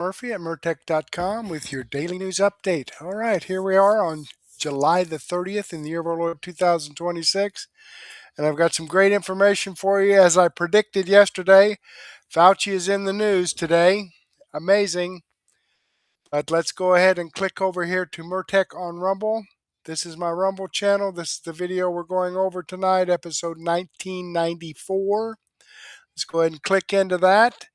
Murphy at Murtech.com with your daily news update. All right, here we are on July the 30th in the year of our Lord 2026, and I've got some great information for you. As I predicted yesterday, Fauci is in the news today. Amazing. But let's go ahead and click over here to Murtech on Rumble. This is my Rumble channel. This is the video we're going over tonight, episode 1994. Let's go ahead and click into that.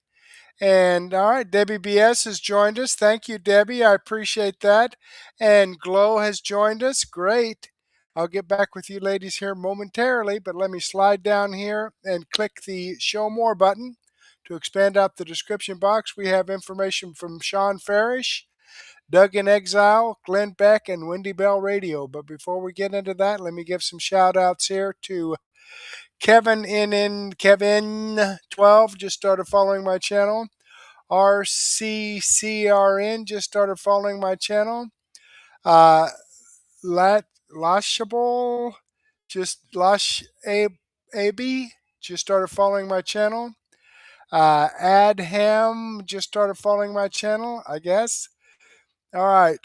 And all right, Debbie BS has joined us. Thank you, Debbie. I appreciate that. And Glow has joined us. Great. I'll get back with you ladies here momentarily, but let me slide down here and click the Show More button to expand out the description box. We have information from Shawn, Farash, Doug in Exile, Glenn Beck, and Wendy Bell Radio. But before we get into that, let me give some shout outs here to Kevin Kevin12 just started following my channel. RCCRN just started following my channel. Lashable Lash AB just started following my channel. Adham just started following my channel, I guess. All right.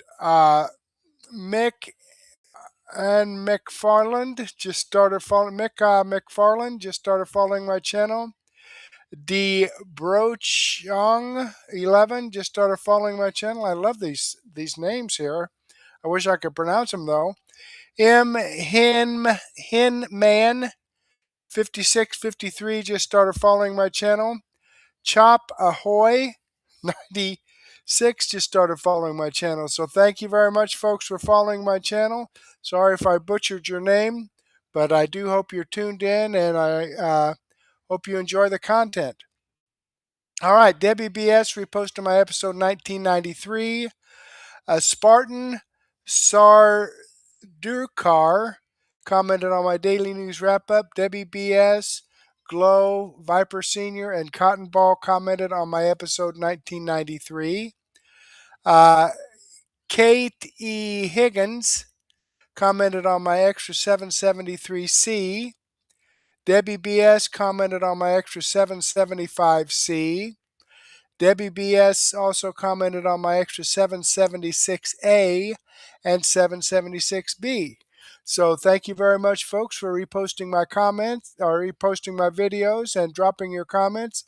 Mick and McFarland just started following McFarland just started following my channel. D Brochong 11 just started following my channel. I love these names here. I wish I could pronounce them though. M Hinman 5653 just started following my channel. Chop Ahoy 96 just started following my channel. So thank you very much, folks, for following my channel. Sorry if I butchered your name, but I do hope you're tuned in, and I hope you enjoy the content. All right, Debbie BS reposted my episode 1993. Spartan Sardurkar commented on my daily news wrap-up. Debbie BS, Glow, Viper Senior, and Cotton Ball commented on my episode 1993. Kate E. Higgins commented on my Extra 773C. Debbie BS commented on my Extra 775C. Debbie BS also commented on my Extra 776A and 776B. So thank you very much, folks, for reposting my comments or reposting my videos and dropping your comments.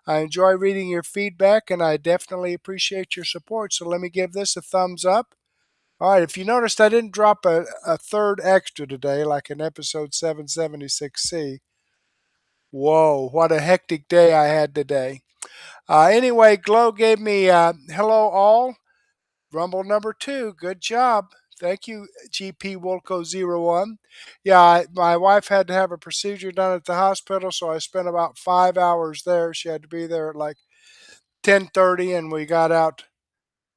I enjoy reading your feedback, and I definitely appreciate your support. So let me give this a thumbs up. All right, if you noticed, I didn't drop a third extra today like in episode 776C. Whoa, what a hectic day I had today. Anyway, Glow gave me hello all. Rumble number 2. Good job. Thank you, GP Wolco01. Yeah, my wife had to have a procedure done at the hospital, so I spent about 5 hours there. She had to be there at like 10:30, and we got out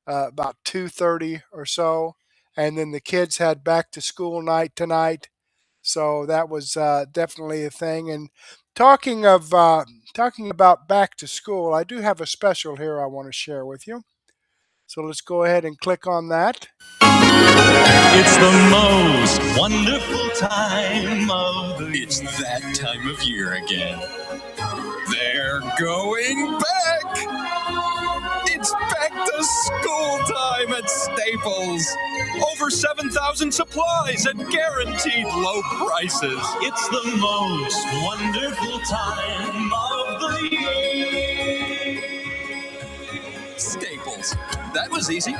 about 2:30 or so. And then the kids had back to school night tonight, so that was definitely a thing. And talking about back to school, I do have a special here I want to share with you. So let's go ahead and click on that. It's the most wonderful time of the year. It's that time of year again. They're going back! It's back to school time at Staples. Over 7,000 supplies at guaranteed low prices. It's the most wonderful time of the year. Staples. That was easy.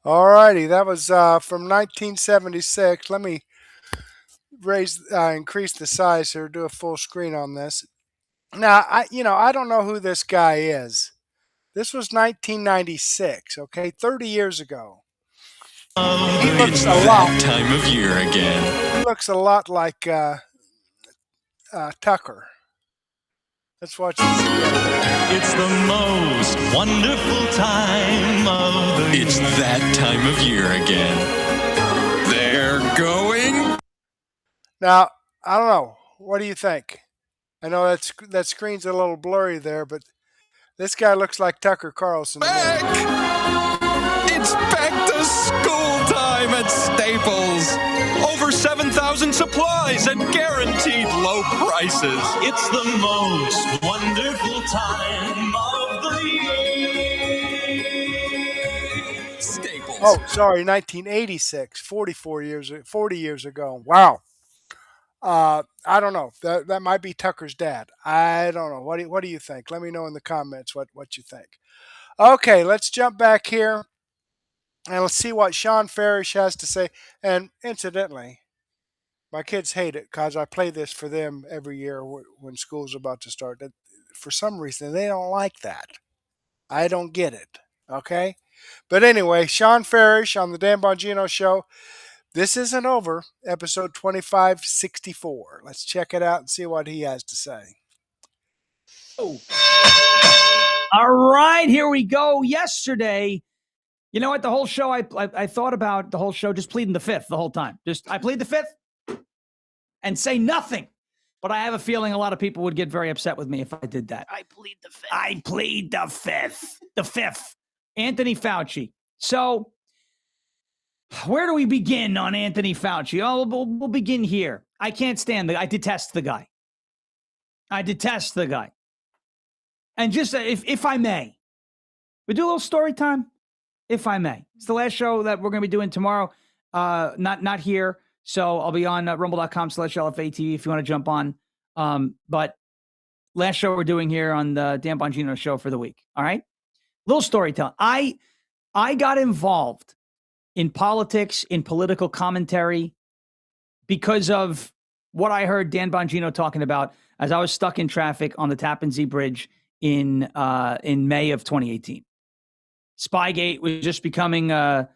Alrighty, that was from 1976. Let me increase the size here, do a full screen on this. Now, I don't know who this guy is. This was 1996, okay, 30 years ago. He looks it's that time of year again. He looks a lot like Tucker. Let's watch this again. It's the most wonderful time of the year. It's that time of year again. They're going. Now, I don't know. What do you think? I know that screen's a little blurry there, but this guy looks like Tucker Carlson. Back! It's back to school time at Staples. Over 7,000 supplies at guaranteed low prices. It's the most wonderful time of the year. Oh, sorry, 1986, 40 years ago. Wow. I don't know. That might be Tucker's dad. I don't know. What do you think? Let me know in the comments what you think. Okay, let's jump back here and let's see what Shawn Farash has to say. And incidentally, my kids hate it because I play this for them every year when school's about to start. For some reason, they don't like that. I don't get it. Okay? But anyway, Shawn Farash on the Dan Bongino Show. This isn't over. Episode 2564. Let's check it out and see what he has to say. All right, here we go. Yesterday, you know what? The whole show, I thought about the whole show just pleading the fifth the whole time. I plead the fifth and say nothing. But I have a feeling a lot of people would get very upset with me if I did that. I plead the fifth. I plead the fifth. The fifth. Anthony Fauci. So, where do we begin on Anthony Fauci? Oh, we'll begin here. I can't stand I detest the guy. I detest the guy. And just if I may, we do a little story time. If I may, it's the last show that we're going to be doing tomorrow. Not here. So I'll be on rumble.com/LFATV if you want to jump on. But last show we're doing here on the Dan Bongino Show for the week. All right. Little storytelling. I got involved in politics, in political commentary because of what I heard Dan Bongino talking about as I was stuck in traffic on the Tappan Zee Bridge in May of 2018. Spygate was just becoming a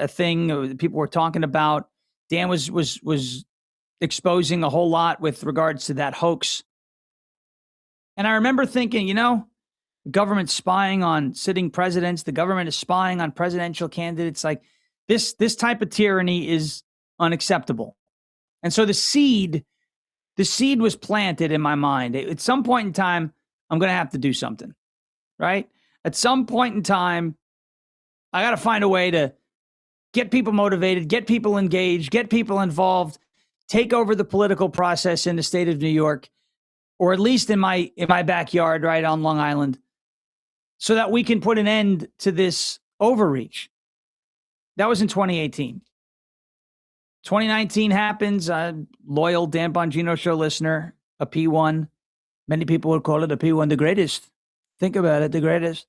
thing people were talking about. Dan was exposing a whole lot with regards to that hoax. And I remember thinking, the government's spying on sitting presidents. The government is spying on presidential candidates. Like this type of tyranny is unacceptable. And so the seed was planted in my mind. At some point in time, I'm going to have to do something, right? At some point in time, I got to find a way to get people motivated, get people engaged, get people involved, take over the political process in the state of New York, or at least in my backyard, right on Long Island, so that we can put an end to this overreach. That was in 2018. 2019 happens. Loyal Dan Bongino Show listener, a P1. Many people would call it a P1, the greatest. Think about it, the greatest.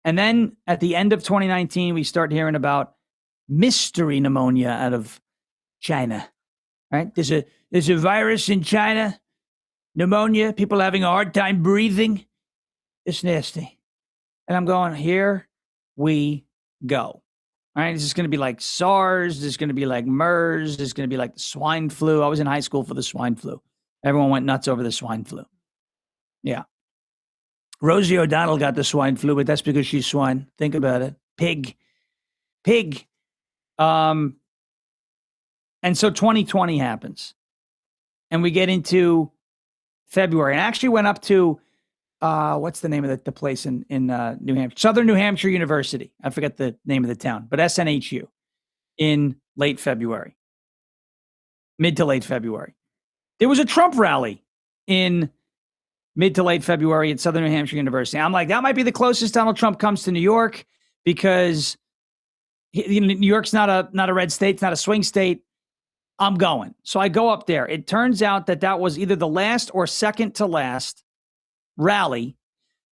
And then at the end of 2019, we start hearing about mystery pneumonia out of China, right? There's a virus in China, pneumonia, people having a hard time breathing. It's nasty. And I'm going, here we go. All right, this is going to be like SARS. This is going to be like MERS. This is going to be like the swine flu. I was in high school for the swine flu. Everyone went nuts over the swine flu. Yeah. Rosie O'Donnell got the swine flu, but that's because she's swine. Think about it. Pig. And so 2020 happens. And we get into February. And I actually went up to, what's the name of the place in New Hampshire? Southern New Hampshire University. I forget the name of the town, but SNHU in late February. Mid to late February. There was a Trump rally in mid to late February at Southern New Hampshire University. I'm like, that might be the closest Donald Trump comes to New York because New York's not a red state. It's not a swing state. I'm going. So I go up there. It turns out that was either the last or second to last rally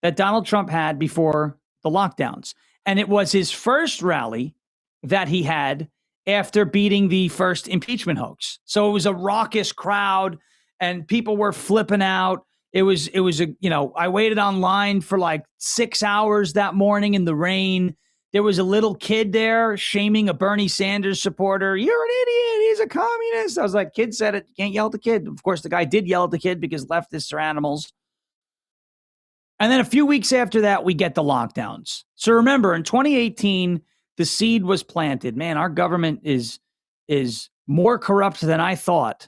that Donald Trump had before the lockdowns. And it was his first rally that he had after beating the first impeachment hoax. So it was a raucous crowd and people were flipping out. It was I waited online for like 6 hours that morning in the rain. There was a little kid there shaming a Bernie Sanders supporter. You're an idiot. He's a communist. I was like, kid said it. You can't yell at the kid. Of course, the guy did yell at the kid because leftists are animals. And then a few weeks after that, we get the lockdowns. So remember, in 2018, the seed was planted. Man, our government is more corrupt than I thought.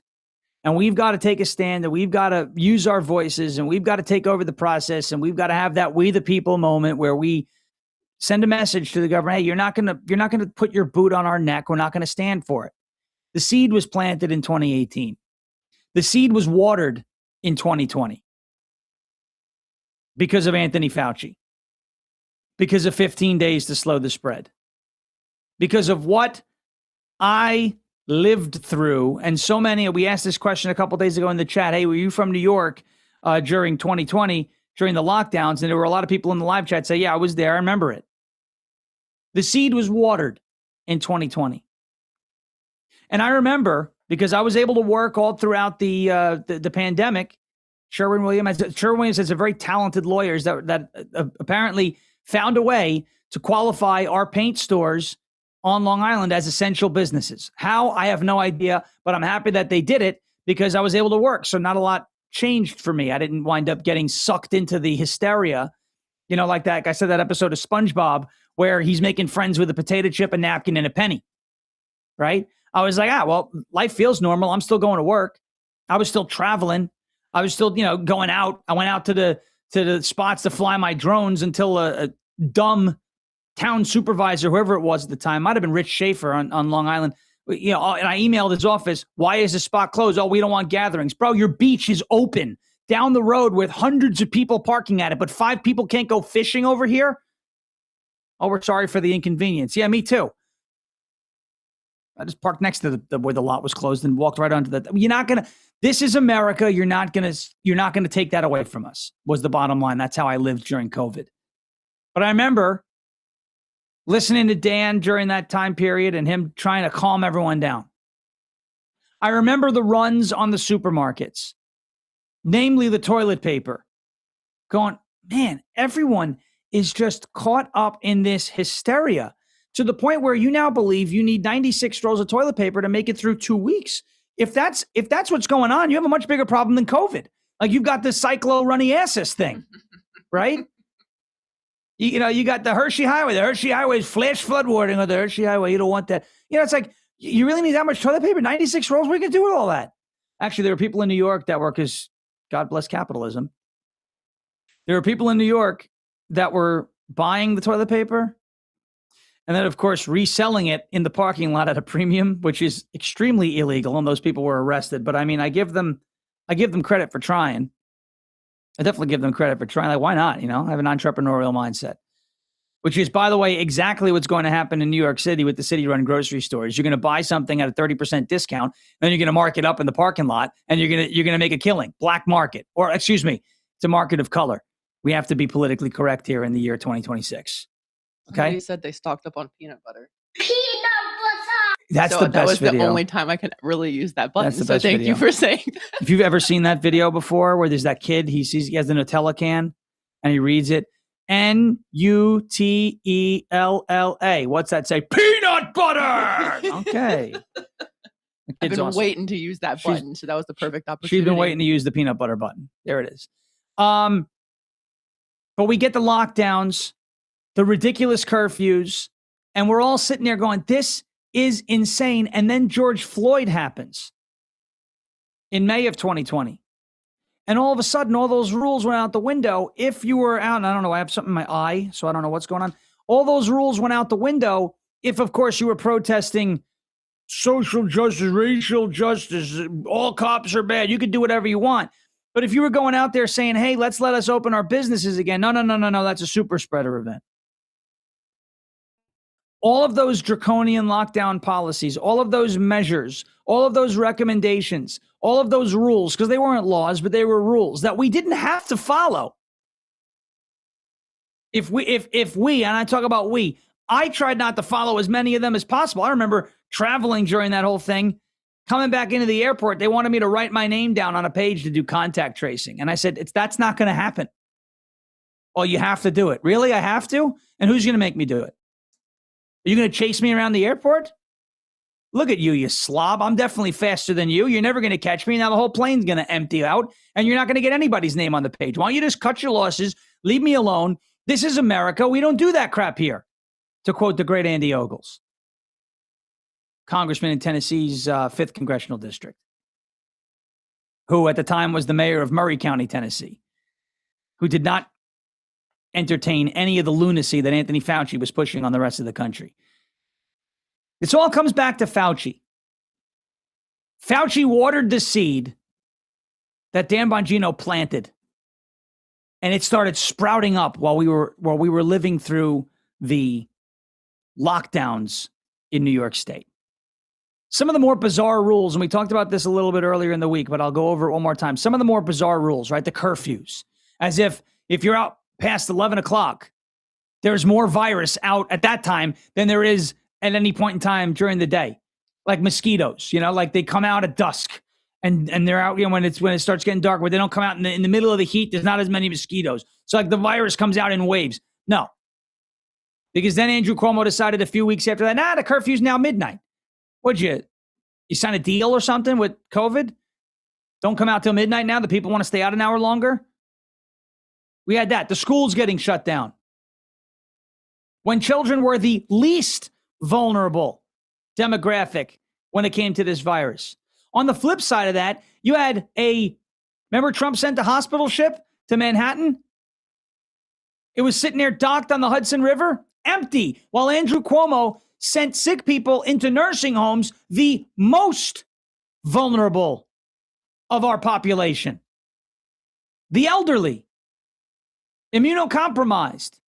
And we've got to take a stand, and we've got to use our voices, and we've got to take over the process, and we've got to have that we the people moment where we send a message to the government, hey, you're not going to put your boot on our neck. We're not going to stand for it. The seed was planted in 2018. The seed was watered in 2020 because of Anthony Fauci, because of 15 days to slow the spread. because of what I lived through. And so many, we asked this question a couple days ago in the chat. Hey, were you from New York during 2020, during the lockdowns? And there were a lot of people in the live chat say, yeah, I was there. I remember it. The seed was watered in 2020. And I remember, because I was able to work all throughout the pandemic. Sherwin-Williams has a very talented lawyers that apparently found a way to qualify our paint stores on Long Island as essential businesses. How? I have no idea, but I'm happy that they did it because I was able to work. So not a lot changed for me. I didn't wind up getting sucked into the hysteria, like that. I said that episode of SpongeBob where he's making friends with a potato chip, a napkin, and a penny, right? I was like, well, life feels normal. I'm still going to work. I was still traveling. I was still, going out. I went out to the spots to fly my drones until a dumb town supervisor, whoever it was at the time, might have been Rich Schaefer on Long Island, and I emailed his office, why is the spot closed? Oh, we don't want gatherings. Bro, your beach is open down the road with hundreds of people parking at it, but 5 people can't go fishing over here? Oh, we're sorry for the inconvenience. Yeah, me too. I just parked next to where the lot was closed and walked right onto the. This is America. You're not gonna take that away from us. Was the bottom line. That's how I lived during COVID. But I remember listening to Dan during that time period and him trying to calm everyone down. I remember the runs on the supermarkets, namely the toilet paper, going, man, everyone is just caught up in this hysteria to the point where you now believe you need 96 rolls of toilet paper to make it through 2 weeks. If that's what's going on, you have a much bigger problem than COVID. Like you've got the cyclo-runny-asses thing, right? You got the Hershey Highway. The Hershey Highway is flash flood warning on the Hershey Highway. You don't want that. It's like, you really need that much toilet paper? 96 rolls? What are you going to do with all that? Actually, there were people in New York that were, because God bless capitalism. There were people in New York that were buying the toilet paper and then, of course, reselling it in the parking lot at a premium, which is extremely illegal. And those people were arrested. But I mean, I give them credit for trying. I definitely give them credit for trying. Like, why not? I have an entrepreneurial mindset, which is, by the way, exactly what's going to happen in New York City with the city-run grocery stores. You're going to buy something at a 30% discount, then you're going to mark it up in the parking lot, and you're going to make a killing. Black market, or excuse me, it's a market of color. We have to be politically correct here in the year 2026. Okay. You said they stocked up on peanut butter. That's the best video. That was the only time I could really use that button. That's the best thank video. you for saying that. If you've ever seen that video before where there's that kid, he has the Nutella can and he reads it, Nutella. What's that say? Peanut butter! Okay. I've been waiting to use that button, so that was the perfect opportunity. She's been waiting to use the peanut butter button. There it is. But we get the lockdowns, the ridiculous curfews, and we're all sitting there going, this is insane. And then George Floyd happens in May of 2020. And all of a sudden, all those rules went out the window. If you were out, and I don't know, I have something in my eye, so I don't know what's going on. All those rules went out the window if, of course, you were protesting social justice, racial justice, all cops are bad. You could do whatever you want. But if you were going out there saying, hey, let us open our businesses again. No, that's a super spreader event. All of those draconian lockdown policies, all of those measures, all of those recommendations, all of those rules, because they weren't laws, but they were rules that we didn't have to follow. If we, and I talk about we, I tried not to follow as many of them as possible. I remember traveling during that whole thing, coming back into the airport. They wanted me to write my name down on a page to do contact tracing. And I said, that's not going to happen. Oh, you have to do it. Really? I have to? And who's going to make me do it? Are you going to chase me around the airport? Look at you, you slob. I'm definitely faster than you. You're never going to catch me. Now the whole plane's going to empty out, and you're not going to get anybody's name on the page. Why don't you just cut your losses, leave me alone? This is America. We don't do that crap here, to quote the great Andy Ogles, congressman in Tennessee's 5th Congressional District, who at the time was the mayor of Murray County, Tennessee, who did not entertain any of the lunacy that Anthony Fauci was pushing on the rest of the country. This all comes back to Fauci. Fauci watered the seed that Dan Bongino planted, and it started sprouting up while we were living through the lockdowns in New York State. Some of the more bizarre rules, and we talked about this a little bit earlier in the week, but I'll go over it one more time. Some of the more bizarre rules, right? The curfews. As if you're out past 11 o'clock, there's more virus out at that time than there is at any point in time during the day. Like mosquitoes, like they come out at dusk and they're out, when it starts getting dark, where they don't come out in the middle of the heat. There's not as many mosquitoes. So like the virus comes out in waves. No. Because then Andrew Cuomo decided a few weeks after that, the curfew's now midnight. What'd you sign a deal or something with COVID? Don't come out till midnight now. The people want to stay out an hour longer. We had that. The schools getting shut down. When children were the least vulnerable demographic when it came to this virus. On the flip side of that, you had remember Trump sent a hospital ship to Manhattan? It was sitting there docked on the Hudson River, empty, while Andrew Cuomo sent sick people into nursing homes, the most vulnerable of our population. The elderly, immunocompromised,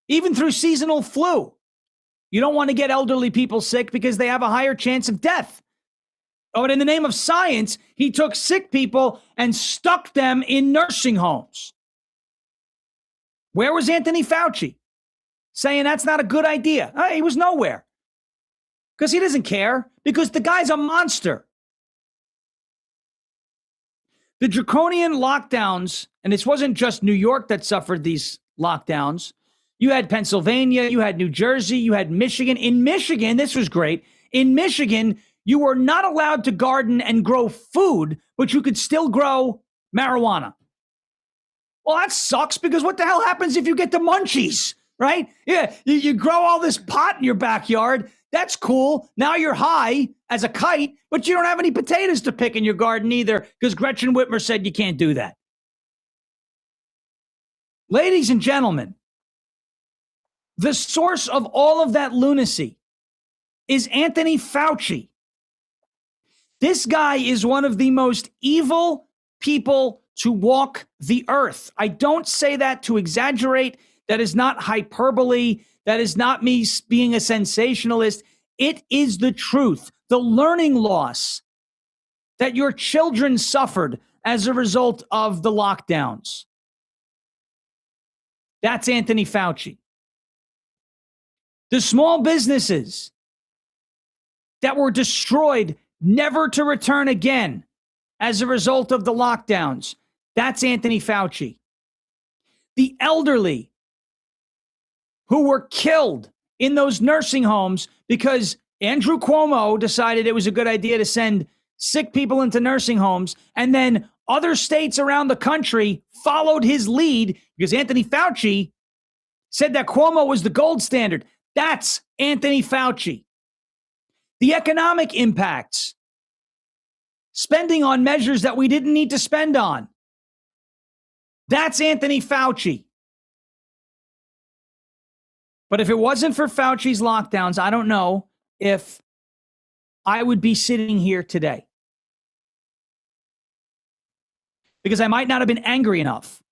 even through seasonal flu. You don't want to get elderly people sick because they have a higher chance of death. But in the name of science, he took sick people and stuck them in nursing homes. Where was Anthony Fauci? Saying that's not a good idea. He was nowhere. Because he doesn't care. Because the guy's a monster. The draconian lockdowns, and this wasn't just New York that suffered these lockdowns. You had Pennsylvania, you had New Jersey, you had Michigan. In Michigan, this was great. In Michigan, you were not allowed to garden and grow food, but you could still grow marijuana. Well, that sucks, because what the hell happens if you get the munchies, right? Yeah, you grow all this pot in your backyard. That's cool. Now you're high as a kite, but you don't have any potatoes to pick in your garden either, because Gretchen Whitmer said you can't do that. Ladies and gentlemen, the source of all of that lunacy is Anthony Fauci. This guy is one of the most evil people to walk the earth. I don't say that to exaggerate. That is not hyperbole. That is not me being a sensationalist. It is the truth. The learning loss that your children suffered as a result of the lockdowns. That's Anthony Fauci. The small businesses that were destroyed, never to return again as a result of the lockdowns. That's Anthony Fauci. The elderly who were killed in those nursing homes because Andrew Cuomo decided it was a good idea to send sick people into nursing homes, and then other states around the country followed his lead because Anthony Fauci said that Cuomo was the gold standard. That's Anthony Fauci. The economic impacts, spending on measures that we didn't need to spend on. That's Anthony Fauci. But if it wasn't for Fauci's lockdowns, I don't know if I would be sitting here today. Because I might not have been angry enough.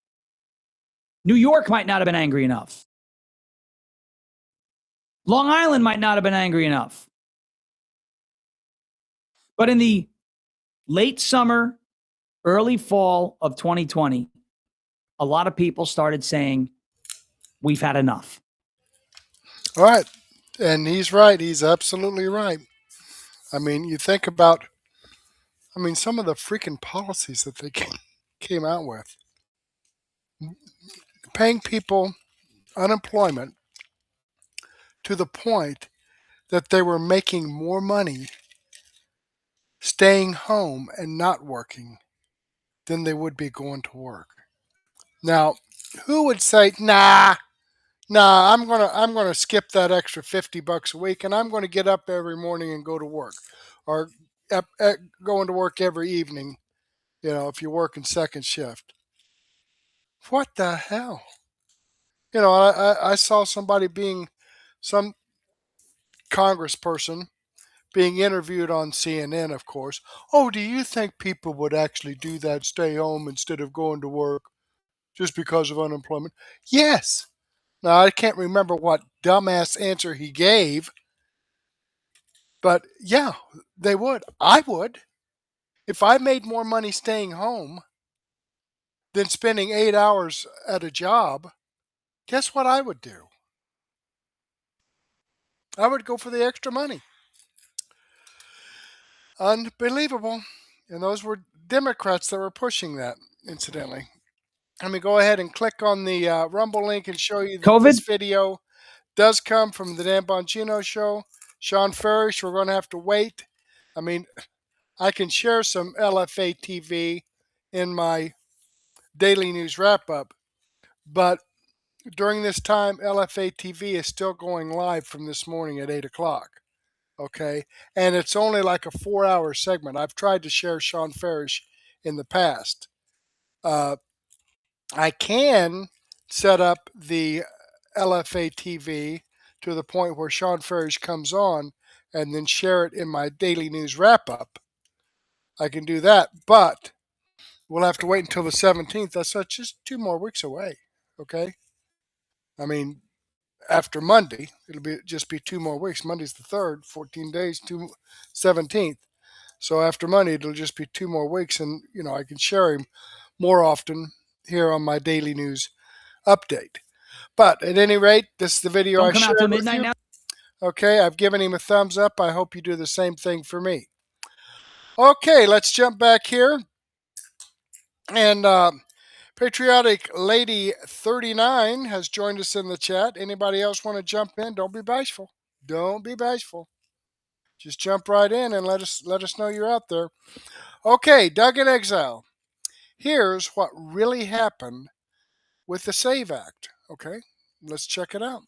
New York might not have been angry enough. Long Island might not have been angry enough. But in the late summer, early fall of 2020, a lot of people started saying, we've had enough. All right. And he's right. He's absolutely right. I mean, you think about, some of the freaking policies that they came out with. Paying people unemployment to the point that they were making more money staying home and not working than they would be going to work. Now, who would say, nah, I'm gonna skip that extra $50 a week, and I'm going to get up every morning and go to work, or going to work every evening, if you're working second shift. What the hell? I saw some congressperson being interviewed on CNN, of course. Oh, do you think people would actually do that, stay home instead of going to work just because of unemployment? Yes. Now, I can't remember what dumbass answer he gave, But yeah, they would. I would. If I made more money staying home than spending 8 hours at a job, guess what I would do? I would go for the extra money. Unbelievable. And those were Democrats that were pushing that, incidentally. Let me go ahead and click on the Rumble link and show you that this video does come from the Dan Bongino show. Shawn Farash, we're going to have to wait. I mean, I can share some LFA TV in my daily news wrap-up, but during this time, LFA TV is still going live from this morning at 8 o'clock. Okay, and it's only like a 4-hour segment. I've tried to share Shawn Farash in the past. I can set up the LFA TV to the point where Shawn Farash comes on and then share it in my daily news wrap up. I can do that, but we'll have to wait until the 17th. That's just 2 more weeks away. Okay, I mean, after Monday, it'll just be 2 more weeks. Monday's the 3rd, 14 days, 17th. So after Monday, it'll just be 2 more weeks, and I can share him more often here on my daily news update. But at any rate, this is the video I shared with you. Now. Okay, I've given him a thumbs up. I hope you do the same thing for me. Okay, let's jump back here. And Patriotic Lady 39 has joined us in the chat. Anybody else want to jump in? Don't be bashful. Don't be bashful. Just jump right in and let us know you're out there. Okay, Doug in Exile. Here's what really happened with the SAVE Act. Okay, let's check it out.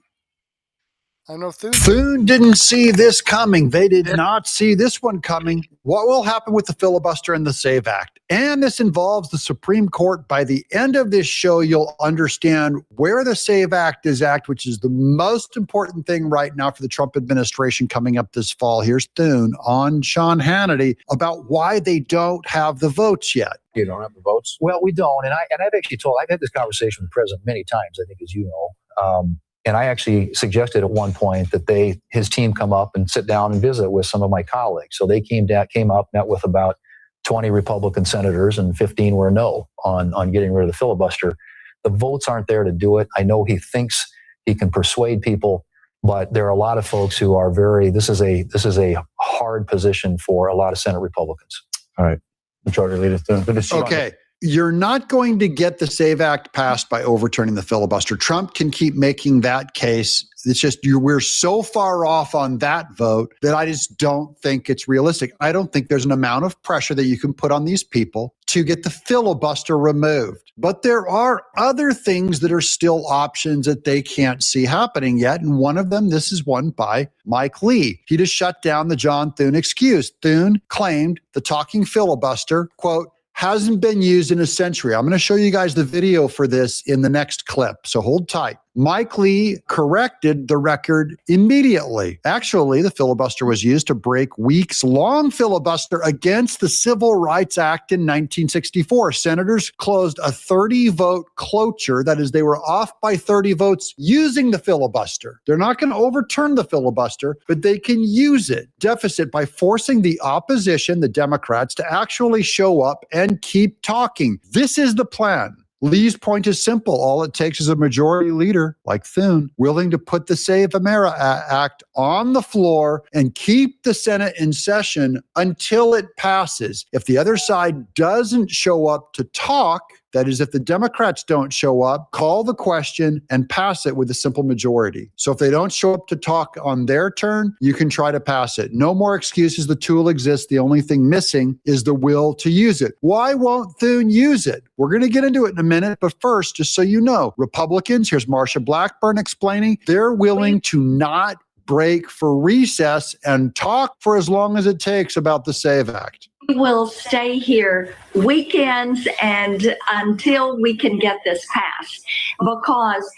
I know Thune didn't see this coming. They did not see this one coming. What will happen with the filibuster and the SAVE Act? And this involves the Supreme Court. By the end of this show, you'll understand where the SAVE Act is at, which is the most important thing right now for the Trump administration coming up this fall. Here's Thune on Sean Hannity about why they don't have the votes yet. You don't have the votes? Well, we don't. And I've actually I've had this conversation with the president many times, I think, as you know. And I actually suggested at one point that his team come up and sit down and visit with some of my colleagues. So they came up, met with about 20 Republican senators, and 15 were no on getting rid of the filibuster. The votes aren't there to do it. I know he thinks he can persuade people, but there are a lot of folks who are this is a hard position for a lot of Senate Republicans. All right. Majority Leader Thune. Okay. You're not going to get the SAVE Act passed by overturning the filibuster. Trump can keep making that case. It's just we're so far off on that vote that I just don't think it's realistic. I don't think there's an amount of pressure that you can put on these people to get the filibuster removed. But there are other things that are still options that they can't see happening yet. And one of them, this is one by Mike Lee. He just shut down the John Thune excuse. Thune claimed the talking filibuster, quote, hasn't been used in a century. I'm going to show you guys the video for this in the next clip, so hold tight. Mike Lee corrected the record immediately. Actually, the filibuster was used to break weeks-long filibuster against the Civil Rights Act in 1964. Senators closed a 30-vote cloture. That is, they were off by 30 votes using the filibuster. They're not going to overturn the filibuster, but they can use it. Deficit by forcing the opposition, the Democrats, to actually show up and keep talking. This is the plan. Lee's point is simple. All it takes is a majority leader like Thune willing to put the Save America Act on the floor and keep the Senate in session until it passes. If the other side doesn't show up to talk, that is, if the Democrats don't show up, call the question and pass it with a simple majority. So if they don't show up to talk on their turn, you can try to pass it. No more excuses. The tool exists. The only thing missing is the will to use it. Why won't Thune use it? We're going to get into it in a minute, but first, just so you know, Republicans, here's Marsha Blackburn explaining, they're willing to not break for recess and talk for as long as it takes about the SAVE Act. We will stay here weekends and until we can get this passed, because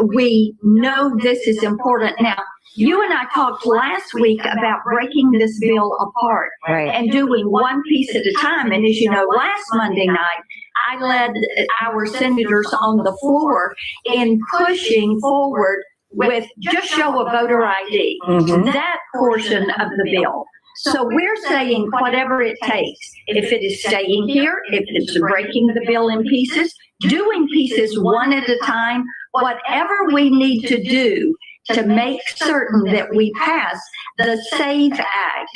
we know this is important. Now, you and I talked last week about breaking this bill apart and doing one piece at a time. And as you know, last Monday night, I led our senators on the floor in pushing forward with just show a voter ID, that portion of the bill. So we're saying whatever it takes, if it is staying here, if it's breaking the bill in pieces, doing pieces one at a time, whatever we need to do to make certain that we pass the SAVE Act.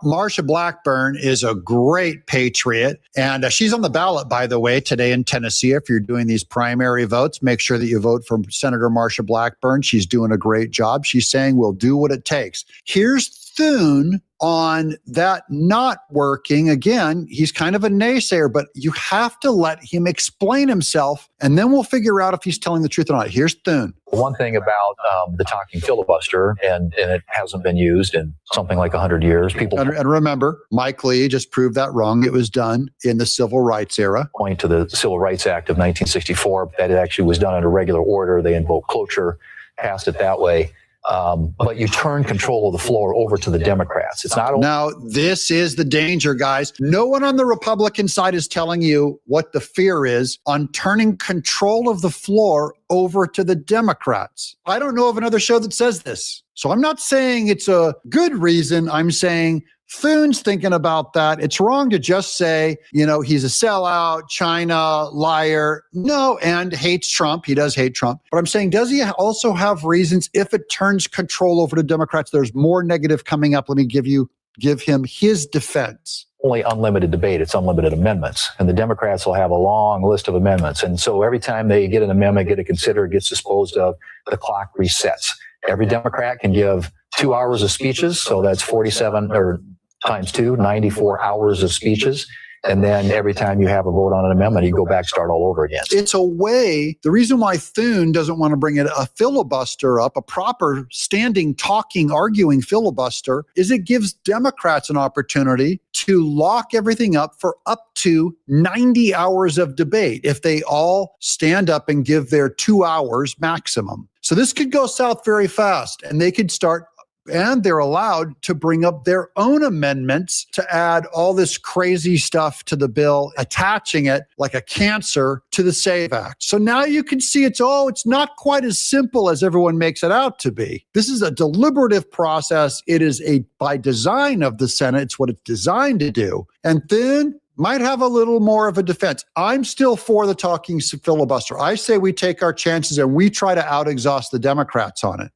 Marsha Blackburn is a great patriot, and she's on the ballot, by the way, today in Tennessee. If you're doing these primary votes, make sure that you vote for Senator Marsha Blackburn. She's doing a great job. She's saying we'll do what it takes. Here's Thune on that not working. Again, he's kind of a naysayer, but you have to let him explain himself, and then we'll figure out if he's telling the truth or not. Here's Thune. One thing about the talking filibuster, and it hasn't been used in something like 100 years. And remember, Mike Lee just proved that wrong. It was done in the Civil Rights era. Point to the Civil Rights Act of 1964, that it actually was done under regular order. They invoked cloture, passed it that way. But you turn control of the floor over to the Democrats. It's not. Now, this is the danger, guys. No one on the Republican side is telling you what the fear is on turning control of the floor over to the Democrats. I don't know of another show that says this. So I'm not saying it's a good reason. I'm saying Thune's thinking about that. It's wrong to just say, he's a sellout, China, liar. No, and hates Trump. He does hate Trump. But I'm saying, does he also have reasons if it turns control over to Democrats? There's more negative coming up. Let me give him his defense. Only unlimited debate. It's unlimited amendments. And the Democrats will have a long list of amendments. And so every time they get an amendment, get it considered, gets disposed of, the clock resets. Every Democrat can give 2 hours of speeches. So that's 47 or times 2, 94 hours of speeches. And then every time you have a vote on an amendment, you go back, start all over again. It's a way. The reason why Thune doesn't want to bring a filibuster up, a proper standing, talking, arguing filibuster, is it gives Democrats an opportunity to lock everything up for up to 90 hours of debate if they all stand up and give their 2 hours maximum. So this could go south very fast, and they could start. And they're allowed to bring up their own amendments to add all this crazy stuff to the bill, attaching it like a cancer to the SAVE Act. So now you can see it's not quite as simple as everyone makes it out to be. This is a deliberative process. It is by design of the Senate. It's what it's designed to do. And then might have a little more of a defense. I'm still for the talking filibuster. I say we take our chances and we try to out-exhaust the Democrats on it.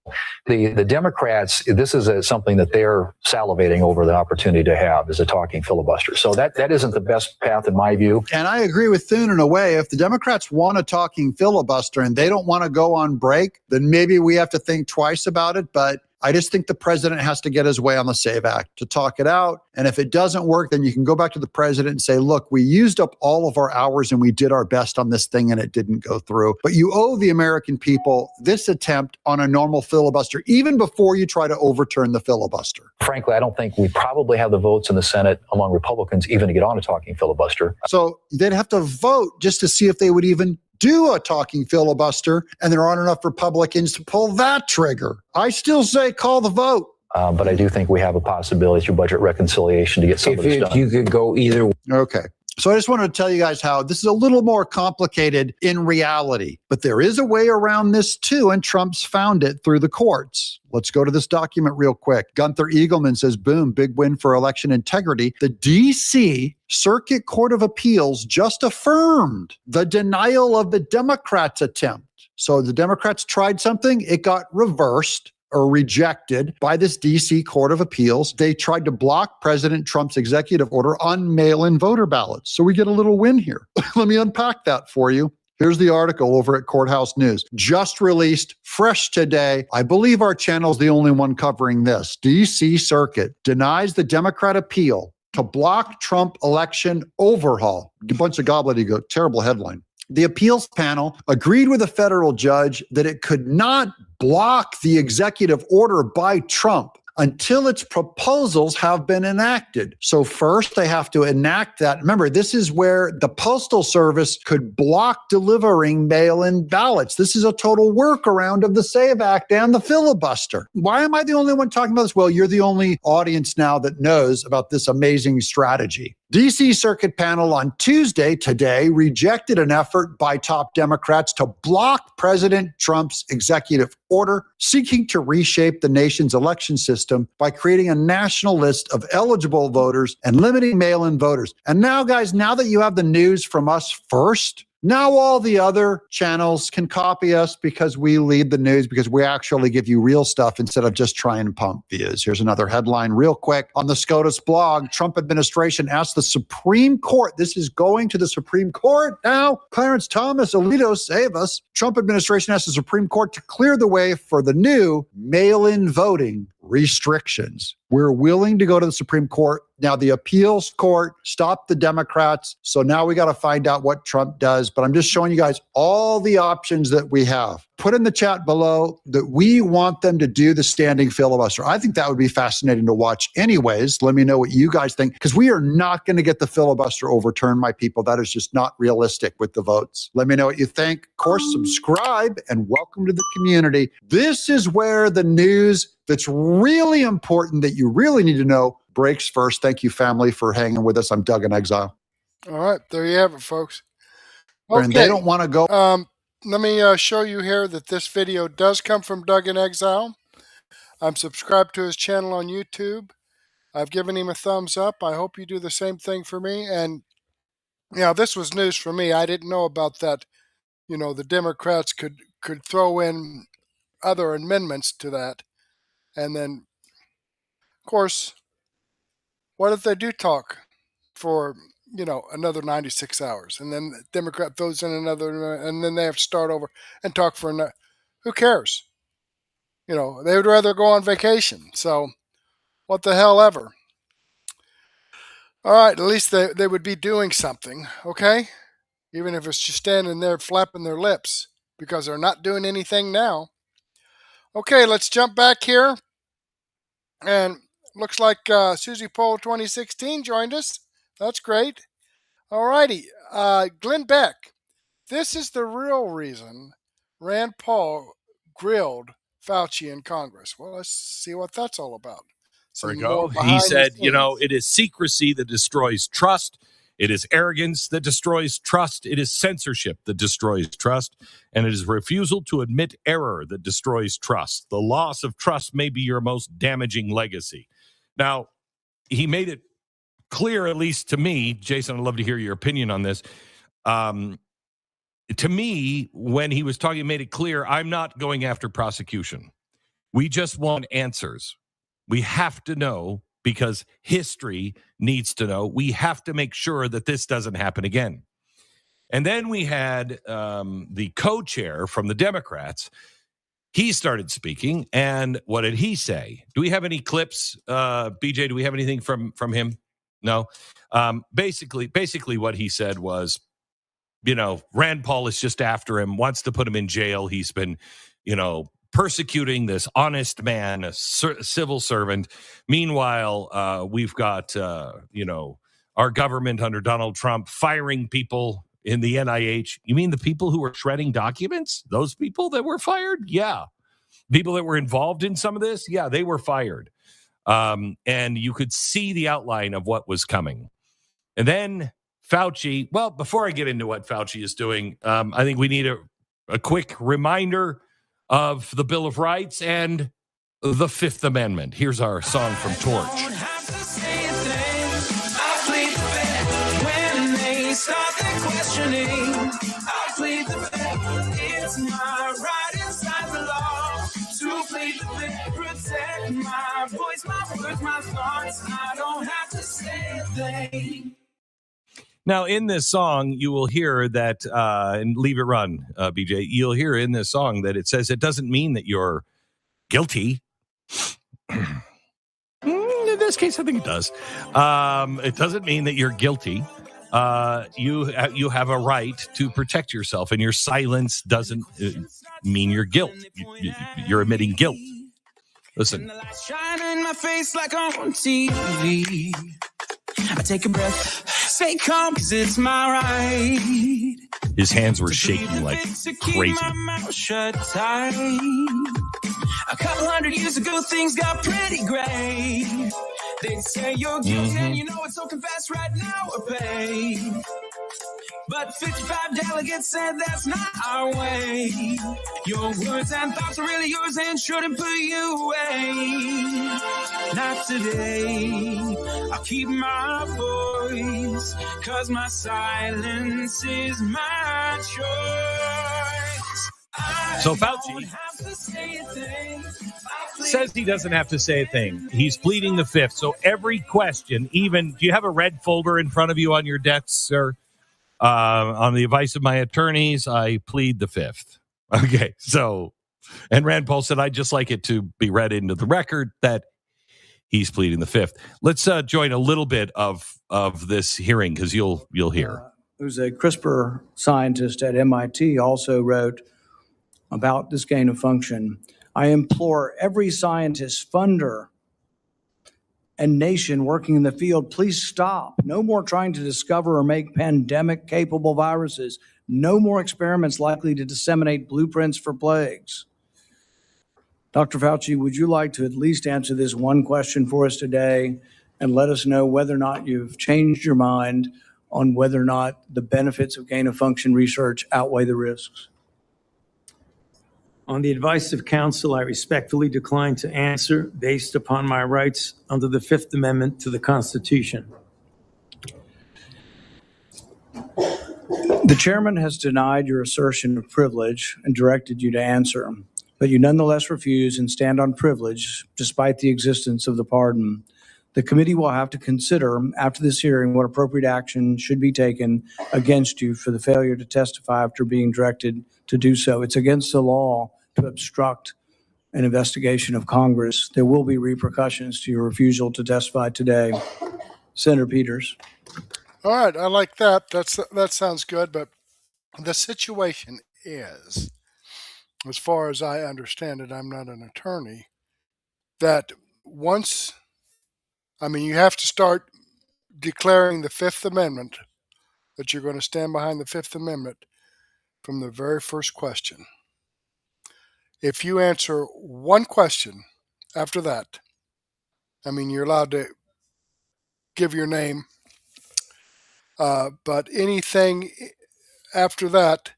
The Democrats, this is something that they're salivating over the opportunity to have, is a talking filibuster. So that isn't the best path in my view. And I agree with Thune in a way. If the Democrats want a talking filibuster and they don't want to go on break, then maybe we have to think twice about it. But I just think the president has to get his way on the SAVE Act to talk it out. And if it doesn't work, then you can go back to the president and say, look, we used up all of our hours and we did our best on this thing and it didn't go through. But you owe the American people this attempt on a normal filibuster, even before you try to overturn the filibuster. Frankly, I don't think we probably have the votes in the Senate among Republicans even to get on a talking filibuster. So they'd have to vote just to see if they would even do a talking filibuster, and there aren't enough Republicans to pull that trigger. I still say call the vote. But I do think we have a possibility through budget reconciliation to get some of this done. You could go either way. Okay. So I just wanted to tell you guys how this is a little more complicated in reality, but there is a way around this too, and Trump's found it through the courts. Let's go to this document real quick. Gunther Eagleman says, boom, big win for election integrity. The D.C. Circuit Court of Appeals just affirmed the denial of the Democrats' attempt. So the Democrats tried something, it got reversed or rejected by this D.C. Court of Appeals. They tried to block President Trump's executive order on mail-in voter ballots. So we get a little win here. Let me unpack that for you. Here's the article over at Courthouse News. Just released, fresh today. I believe our channel's the only one covering this. D.C. Circuit denies the Democrat appeal to block Trump election overhaul. A bunch of gobbledygook. Terrible headline. The appeals panel agreed with a federal judge that it could not block the executive order by Trump until its proposals have been enacted. So first they have to enact that. Remember, this is where the Postal Service could block delivering mail-in ballots. This is a total workaround of the SAVE Act and the filibuster. Why am I the only one talking about this? Well, you're the only audience now that knows about this amazing strategy. D.C. Circuit panel on Tuesday, today, rejected an effort by top Democrats to block President Trump's executive order seeking to reshape the nation's election system by creating a national list of eligible voters and limiting mail-in voters. And now, guys, now that you have the news from us first, now all the other channels can copy us because we lead the news, because we actually give you real stuff instead of just trying to pump views. Here's another headline real quick. On the SCOTUS blog, Trump administration asked the Supreme Court, this is going to the Supreme Court now, Clarence Thomas, Alito, save us. Trump administration asked the Supreme Court to clear the way for the new mail-in voting restrictions. We're willing to go to the Supreme Court. Now, the appeals court stopped the Democrats. So now we got to find out what Trump does. But I'm just showing you guys all the options that we have. Put in the chat below that we want them to do the standing filibuster. I think that would be fascinating to watch anyways. Let me know what you guys think, because we are not going to get the filibuster overturned, my people. That is just not realistic with the votes. Let me know what you think. Of course, subscribe and welcome to the community. This is where the news that's really important that you really need to know breaks first. Thank you, family, for hanging with us. I'm Doug in Exile. All right, there you have it, folks. Okay. And they don't want to go. Let me show you here that this video does come from Doug in Exile. I'm subscribed to his channel on YouTube. I've given him a thumbs up. I hope you do the same thing for me. And, you know, this was news for me. I didn't know about that. You know, the Democrats could throw in other amendments to that. And then, of course, what if they do talk for, you know, another 96 hours, and then the Democrat throws in another, and then they have to start over and talk for another? Who cares? You know, they would rather go on vacation. So what the hell ever. All right, at least they would be doing something, okay? Even if it's just standing there flapping their lips, because they're not doing anything now. Okay, let's jump back here. And looks like Susie Poll 2016 joined us. That's great. All righty. Glenn Beck. This is the real reason Rand Paul grilled Fauci in Congress. Well, let's see what that's all about. There we go. He said, you know, it is secrecy that destroys trust. It is arrogance that destroys trust. It is censorship that destroys trust. And it is refusal to admit error that destroys trust. The loss of trust may be your most damaging legacy. Now, he made it clear, at least to me, Jason, I'd love to hear your opinion on this. To me, when he was talking, he made it clear, I'm not going after prosecution. We just want answers. We have to know, because history needs to know. We have to make sure that this doesn't happen again. And then we had the co-chair from the Democrats. He started speaking, and what did he say? Do we have any clips, BJ? Do we have anything from him? No. Basically, what he said was, you know, Rand Paul is just after him, wants to put him in jail. He's been, you know, persecuting this honest man, a civil servant. Meanwhile, we've got, you know, our government under Donald Trump firing people in the NIH. You mean the people who were shredding documents? Those people that were fired? Yeah. People that were involved in some of this? Yeah, they were fired. And you could see the outline of what was coming. And then Fauci, well, before I get into what Fauci is doing, I think we need a quick reminder of the Bill of Rights and the Fifth Amendment. Here's our song from Torch. It's my right inside the law to plead the fifth, protect my voice, my words, my thoughts. I don't have to say a thing. Now, in this song, you will hear that, and leave it run, BJ, you'll hear in this song that it says it doesn't mean that you're guilty. In this case, I think it does. It doesn't mean that you're guilty. You have a right to protect yourself, and your silence doesn't mean you're guilt. You're admitting guilt. Listen. Shining in my face like on TV. I take a breath, stay calm, cause it's my right. His hands were shaking like crazy. My mouth shut tight. A couple hundred years ago, things got pretty great. They say you're guilty and you know it, so confess right now or pay. But 55 delegates said that's not our way. Your words and thoughts are really yours and shouldn't put you away. Not today. I'll keep my voice, 'cause my silence is my choice. So Fauci says he doesn't have to say a thing. He's pleading the fifth. So every question, even, do you have a red folder in front of you on your desk, sir? On the advice of my attorneys, I plead the fifth. Okay, so, and Rand Paul said, I'd just like it to be read into the record that he's pleading the fifth. Let's join a little bit of this hearing, because you'll hear. Who's a CRISPR scientist at MIT, also wrote about this gain of function. I implore every scientist, funder, and nation working in the field, please stop. No more trying to discover or make pandemic-capable viruses. No more experiments likely to disseminate blueprints for plagues. Dr. Fauci, would you like to at least answer this one question for us today and let us know whether or not you've changed your mind on whether or not the benefits of gain-of-function research outweigh the risks? On the advice of counsel, I respectfully decline to answer based upon my rights under the Fifth Amendment to the Constitution. The chairman has denied your assertion of privilege and directed you to answer, but you nonetheless refuse and stand on privilege despite the existence of the pardon. The committee will have to consider after this hearing what appropriate action should be taken against you for the failure to testify after being directed to do so. It's against the law to obstruct an investigation of Congress. There will be repercussions to your refusal to testify today. Senator Peters. All right, I like that. That sounds good, but the situation is, as far as I understand it, I'm not an attorney, that once, you have to start declaring the Fifth Amendment, that you're going to stand behind the Fifth Amendment from the very first question. If you answer one question after that, you're allowed to give your name, but anything after that,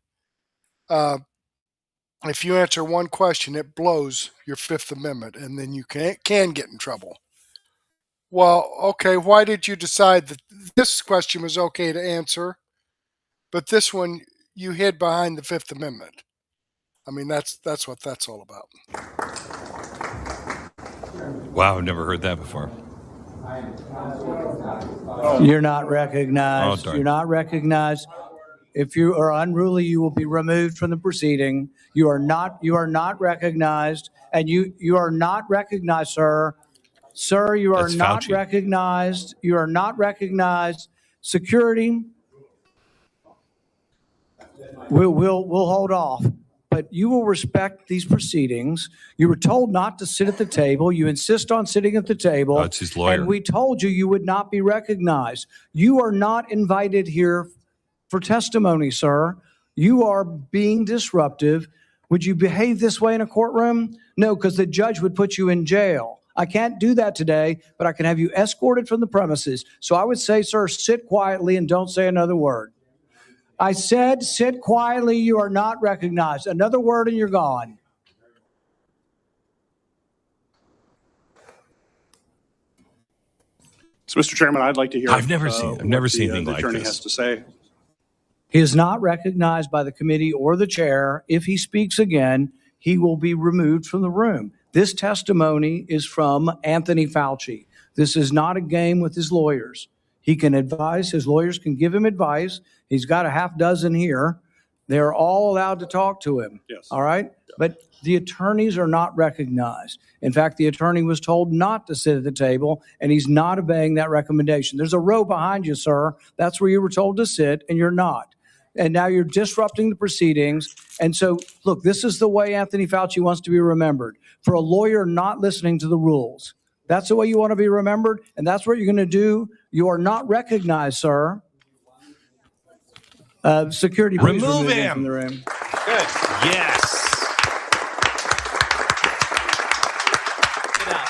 if you answer one question, it blows your Fifth Amendment, and then you can get in trouble. Well, okay, why did you decide that this question was okay to answer, but this one you hid behind the Fifth Amendment? That's what that's all about. Wow, I've never heard that before. You're not recognized. Oh, You're not recognized. If you are unruly, you will be removed from the proceeding. You are not recognized, and you are not recognized, sir. Sir, you are not Fauci. recognized. You are not recognized. Security, we'll hold off. But you will respect these proceedings. You were told not to sit at the table. You insist on sitting at the table. Oh, it's his lawyer. And we told you would not be recognized. You are not invited here for testimony, sir. You are being disruptive. Would you behave this way in a courtroom? No, because the judge would put you in jail. I can't do that today, but I can have you escorted from the premises. So I would say, sir, sit quietly and don't say another word. I said, sit quietly. You are not recognized. Another word and you're gone. So, Mr. Chairman, I'd like to hear. I've never seen anything like attorney this. Has to say. He is not recognized by the committee or the chair. If he speaks again, he will be removed from the room. This testimony is from Anthony Fauci. This is not a game with his lawyers. He can advise. His lawyers can give him advice. He's got a half dozen here. They're all allowed to talk to him. Yes. All right? Yeah. But the attorneys are not recognized. In fact, the attorney was told not to sit at the table, and he's not obeying that recommendation. There's a row behind you, sir. That's where you were told to sit, and you're not. And now you're disrupting the proceedings. And so, look, this is the way Anthony Fauci wants to be remembered. For a lawyer not listening to the rules. That's the way you want to be remembered, and that's what you're going to do. You are not recognized, sir. Security, please remove him from the room. Good. Yes. Get out.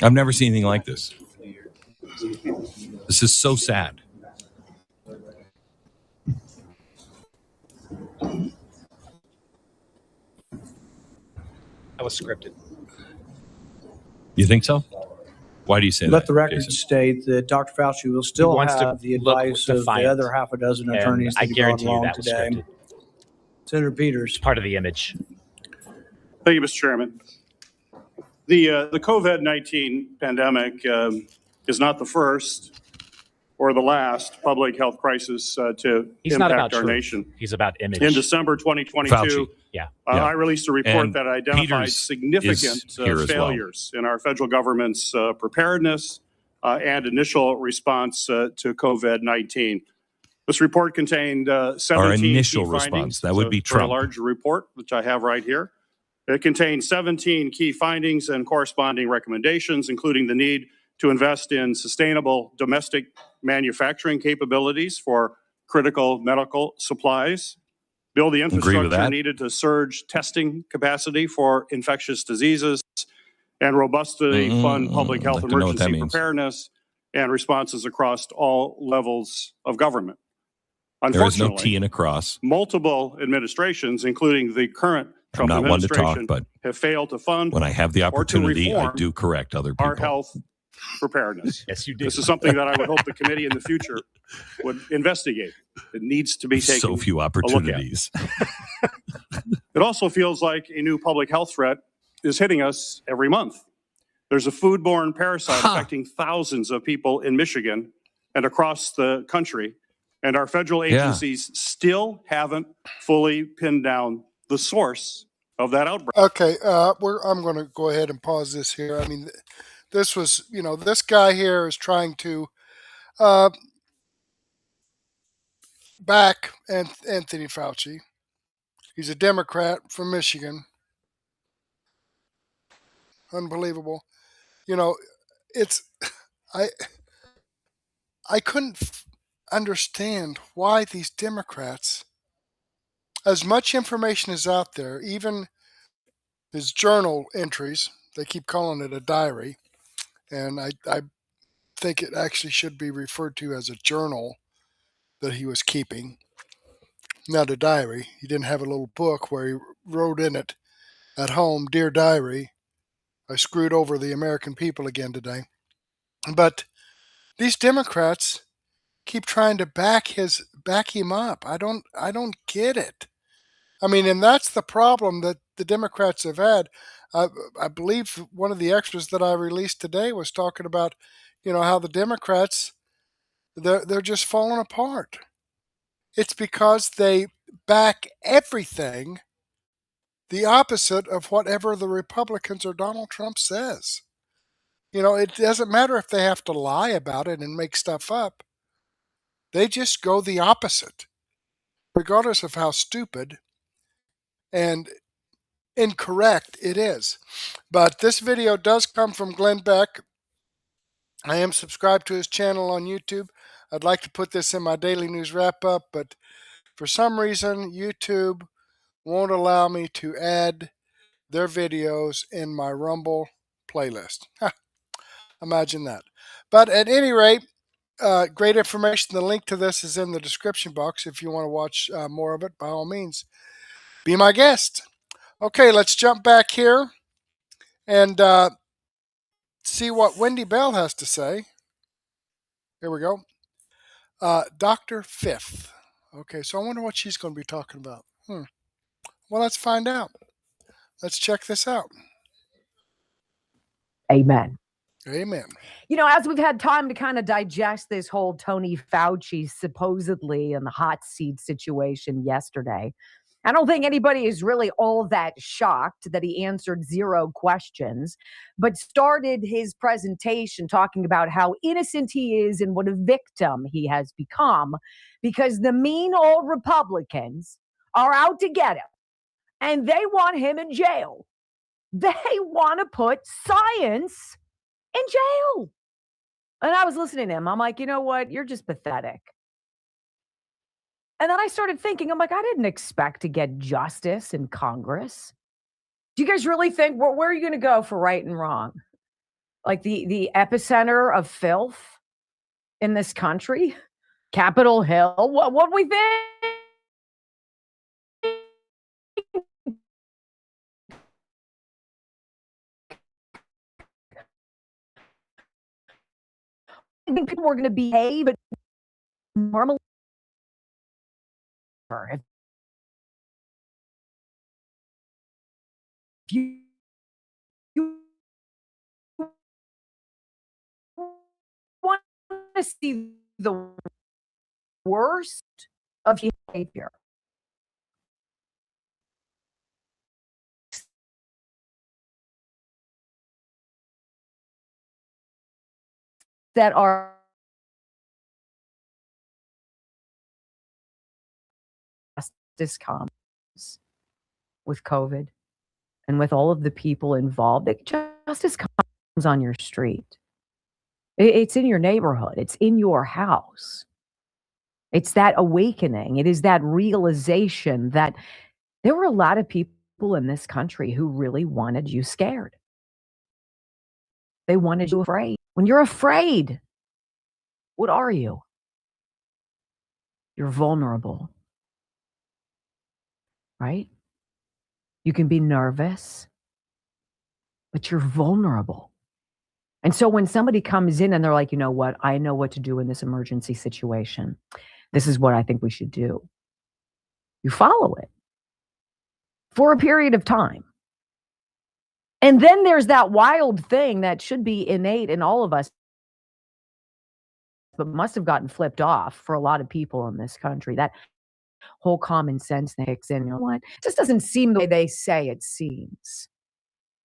I've never seen anything like this. This is so sad. That was scripted. You think so? Why do you say that? Let the record Jason? state that Dr. Fauci will still have the advice of the other half a dozen attorneys that I he brought guarantee you along that was today. scripted. Senator Peters. Part of the image. Thank you, Mr. Chairman. The COVID-19 pandemic is not the first or the last public health crisis to impact our nation. He's about image. In December 2022, Fauci. I released a report And that identified Peters significant is here as failures in our federal government's preparedness and initial response to COVID-19. This report contained 17 Our initial key response, findings. that would It's be a very Trump. large report, which I have right here. It contained 17 key findings and corresponding recommendations, including the need to invest in sustainable domestic manufacturing capabilities for critical medical supplies, build the Agree with infrastructure that. needed to surge testing capacity for infectious diseases, and robustly fund public health like to know what that emergency means. preparedness and responses across all levels of government. There is no Unfortunately, T in a cross. multiple administrations, including the current I'm Trump not one to administration, talk, but have failed to fund when I have the or to opportunity, I reform do correct other our people. health preparedness. Yes, you did. This is something that I would hope the committee in the future would investigate. It needs to be taken So few a look at. opportunities. It also feels like a new public health threat is hitting us every month. There's a foodborne parasite affecting thousands of people in Michigan and across the country, and our federal agencies still haven't fully pinned down the source of that outbreak. Okay, I'm going to go ahead and pause this here. I mean, this was, this guy here is trying to back Anthony Fauci. He's a Democrat from Michigan. Unbelievable. It's I couldn't understand why these Democrats, as much information is out there, even his journal entries, they keep calling it a diary, and I think it actually should be referred to as a journal that he was keeping, not a diary. He didn't have a little book where he wrote in it, "At home, dear diary, I screwed over the American people again today." But these Democrats keep trying to back him up. I don't get it. I mean, and that's the problem that the Democrats have had. I believe one of the extras that I released today was talking about, how the Democrats, they're just falling apart. It's because they back everything the opposite of whatever the Republicans or Donald Trump says. It doesn't matter if they have to lie about it and make stuff up. They just go the opposite, regardless of how stupid and incorrect it is. But this video does come from Glenn Beck. I am subscribed to his channel on YouTube. I'd like to put this in my daily news wrap up, but for some reason, YouTube won't allow me to add their videos in my Rumble playlist. Imagine that. But at any rate, great information. The link to this is in the description box. If you want to watch more of it, by all means, be my guest. Okay, let's jump back here and see what Wendy Bell has to say. Here we go. Dr. Fifth. Okay, so I wonder what she's going to be talking about. Well, let's find out. Let's check this out. Amen. Amen. As we've had time to kind of digest this whole Tony Fauci supposedly in the hot seat situation yesterday, I don't think anybody is really all that shocked that he answered 0 questions, but started his presentation talking about how innocent he is and what a victim he has become because the mean old Republicans are out to get him and they want him in jail. They want to put science in jail. And I was listening to him. I'm like, you know what? You're just pathetic. And then I started thinking, I'm like, I didn't expect to get justice in Congress. Do you guys really think, where are you going to go for right and wrong? like the epicenter of filth in this country, Capitol Hill. What we think? I think people were going to behave, but normally, if you want to see the worst of behavior, that are justice comes with COVID and with all of the people involved. Justice comes on your street. It's in your neighborhood. It's in your house. It's that awakening. It is that realization that there were a lot of people in this country who really wanted you scared. They wanted you afraid. When you're afraid, what are you? You're vulnerable, right? You can be nervous, but you're vulnerable. And so when somebody comes in and they're like, you know what, I know what to do in this emergency situation. This is what I think we should do. You follow it for a period of time. And then there's that wild thing that should be innate in all of us, but must have gotten flipped off for a lot of people in this country. That whole common sense that kicks in. You know what? It just doesn't seem the way they say it seems.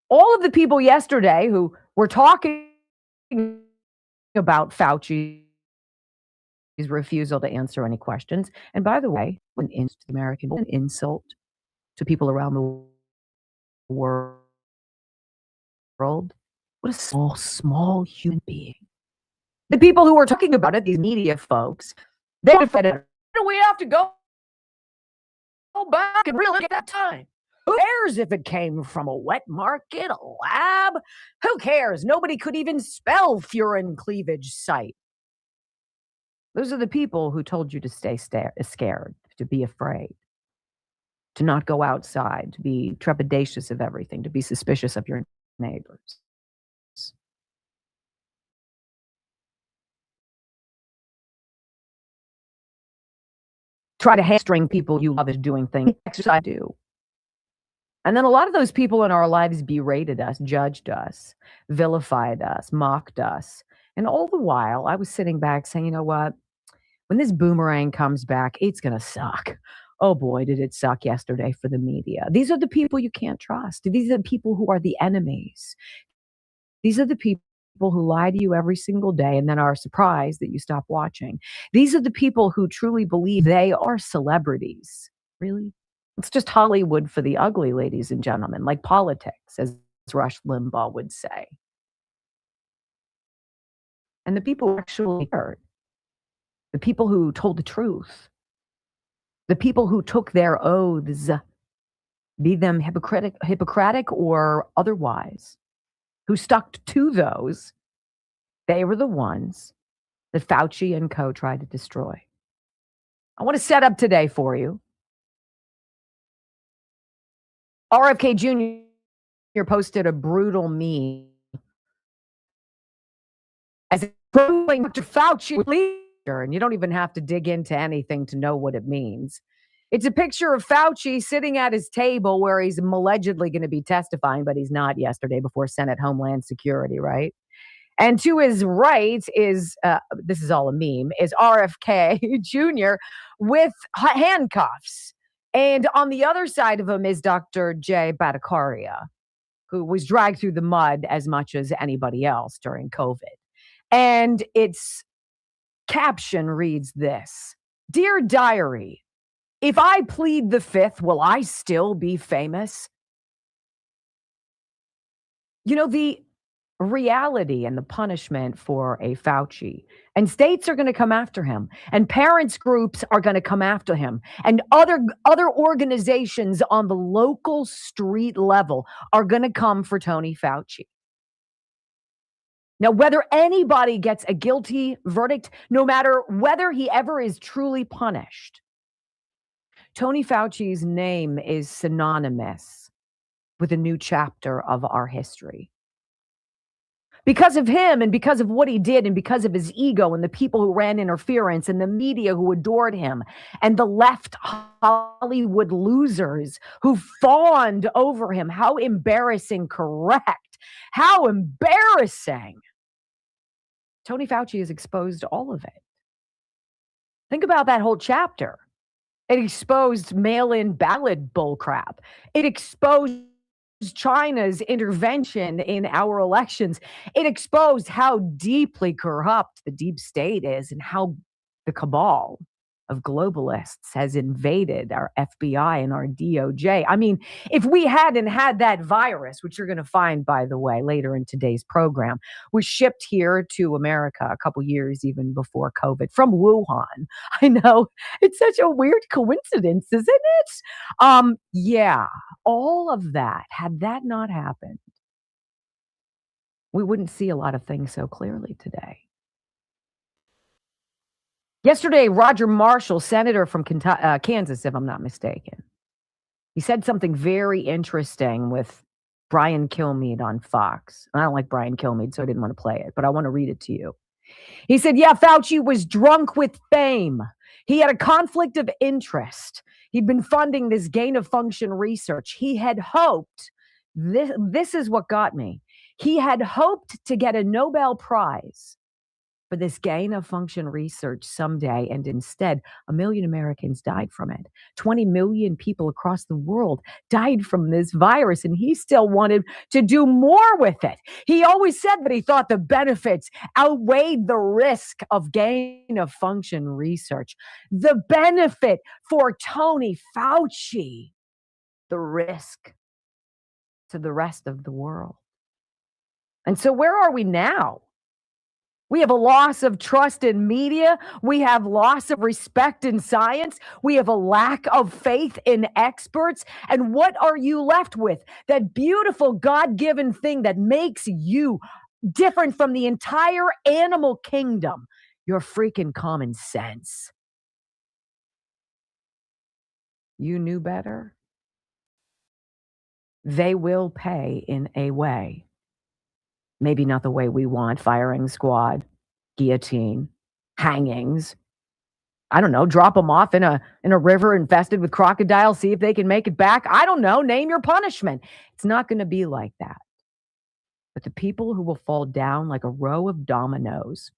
All of the people yesterday who were talking about Fauci's refusal to answer any questions, and by the way, an insult to people around the world. What a small human being. The people who were talking about it, these media folks, they would have said, we have to go back and really at that time. Who cares if it came from a wet market, a lab? Who cares? Nobody could even spell furin cleavage site. Those are the people who told you to stay scared, to be afraid, to not go outside, to be trepidatious of everything, to be suspicious of your neighbors. Try to hamstring people you love is doing things. I do. And then a lot of those people in our lives berated us, judged us, vilified us, mocked us. And all the while, I was sitting back saying, you know what? When this boomerang comes back, it's going to suck. Oh boy, did it suck yesterday for the media. These are the people you can't trust. These are the people who are the enemies. These are the people who lie to you every single day and then are surprised that you stop watching. These are the people who truly believe they are celebrities. Really? It's just Hollywood for the ugly, ladies and gentlemen, like politics, as Rush Limbaugh would say. And the people who actually heard, the people who told the truth, the people who took their oaths, be them Hippocratic or otherwise, who stuck to those, they were the ones that Fauci and co tried to destroy. I want to set up today for you. RFK Jr. posted a brutal meme as Dr. Fauci leader, and you don't even have to dig into anything to know what it means. It's a picture of Fauci sitting at his table where he's allegedly going to be testifying, but he's not yesterday before Senate Homeland Security, right? And to his right is, this is all a meme, is RFK Jr. with handcuffs. And on the other side of him is Dr. Jay Bhattacharya, who was dragged through the mud as much as anybody else during COVID. And its caption reads this: Dear Diary, if I plead the fifth, will I still be famous? You know, the reality and the punishment for a Fauci, and states are going to come after him, and parents groups are going to come after him, and other organizations on the local street level are going to come for Tony Fauci. Now, whether anybody gets a guilty verdict, no matter whether he ever is truly punished, Tony Fauci's name is synonymous with a new chapter of our history. Because of him and because of what he did and because of his ego and the people who ran interference and the media who adored him and the left Hollywood losers who fawned over him. How embarrassing, correct. How embarrassing. Tony Fauci has exposed all of it. Think about that whole chapter. It exposed mail-in ballot bullcrap. It exposed China's intervention in our elections. It exposed how deeply corrupt the deep state is and how the cabal of globalists has invaded our FBI and our DOJ. I mean, if we hadn't had that virus, which you're going to find, by the way, later in today's program, was shipped here to America a couple years even before COVID from Wuhan. I know it's such a weird coincidence, isn't it? Yeah, all of that, had that not happened, we wouldn't see a lot of things so clearly today. Yesterday, Roger Marshall, senator from Kansas, if I'm not mistaken, he said something very interesting with Brian Kilmeade on Fox. I don't like Brian Kilmeade, so I didn't want to play it, but I want to read it to you. He said, yeah, Fauci was drunk with fame. He had a conflict of interest. He'd been funding this gain-of-function research. He had hoped, this is what got me, he had hoped to get a Nobel Prize for this gain-of-function research someday, and instead, 1 million Americans died from it. 20 million people across the world died from this virus, and he still wanted to do more with it. He always said that he thought the benefits outweighed the risk of gain-of-function research. The benefit for Tony Fauci, the risk to the rest of the world. And so where are we now? We have a loss of trust in media. We have loss of respect in science. We have a lack of faith in experts. And what are you left with? That beautiful God-given thing that makes you different from the entire animal kingdom, your freaking common sense. You knew better. They will pay in a way. Maybe not the way we want, firing squad, guillotine, hangings. I don't know, drop them off in a river infested with crocodiles, see if they can make it back. I don't know, name your punishment. It's not going to be like that. But the people who will fall down like a row of dominoes,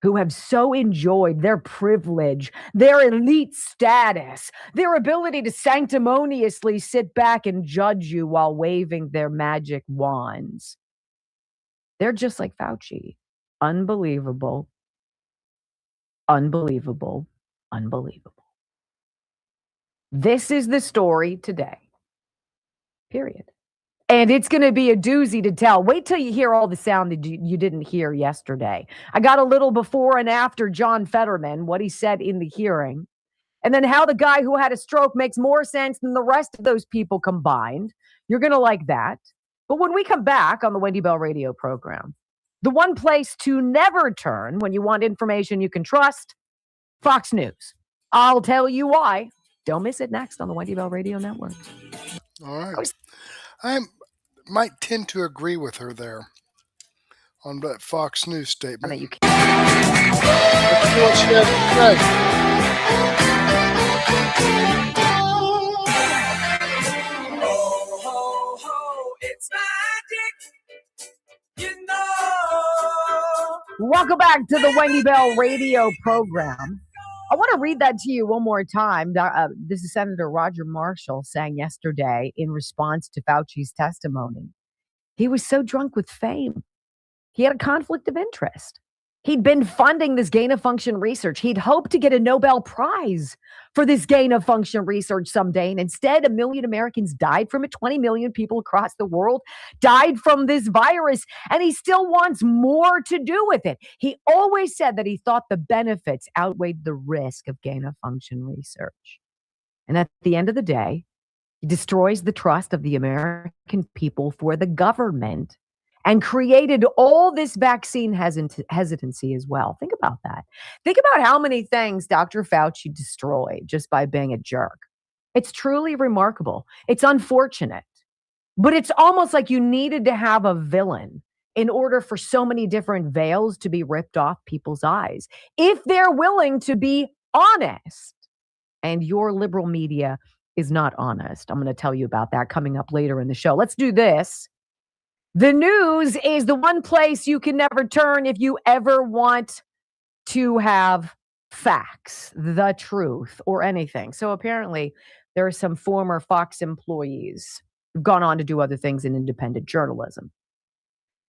who have so enjoyed their privilege, their elite status, their ability to sanctimoniously sit back and judge you while waving their magic wands. They're just like Fauci. Unbelievable. Unbelievable. Unbelievable. This is the story today. Period. And it's going to be a doozy to tell. Wait till you hear all the sound that you didn't hear yesterday. I got a little before and after John Fetterman, what he said in the hearing, and then how the guy who had a stroke makes more sense than the rest of those people combined. You're going to like that. But when we come back on the Wendy Bell radio program, the one place to never turn when you want information you can trust, Fox News. I'll tell you why. Don't miss it next on the Wendy Bell Radio Network. All right. I might tend to agree with her there on that Fox News statement. That you can. What she has to say. Welcome back to the Wendy Bell radio program. I want to read that to you one more time. This is Senator Roger Marshall saying yesterday in response to Fauci's testimony. He was so drunk with fame. He had a conflict of interest. He'd been funding this gain-of-function research. He'd hoped to get a Nobel Prize for this gain-of-function research someday. And instead, 1 million Americans died from it. 20 million people across the world died from this virus. And he still wants more to do with it. He always said that he thought the benefits outweighed the risk of gain-of-function research. And at the end of the day, he destroys the trust of the American people for the government and created all this vaccine hesitancy as well. Think about that. Think about how many things Dr. Fauci destroyed just by being a jerk. It's truly remarkable. It's unfortunate, but it's almost like you needed to have a villain in order for so many different veils to be ripped off people's eyes, if they're willing to be honest. And your liberal media is not honest. I'm going to tell you about that coming up later in the show. Let's do this. The news is the one place you can never turn if you ever want to have facts, the truth, or anything. So apparently, there are some former Fox employees who've gone on to do other things in independent journalism,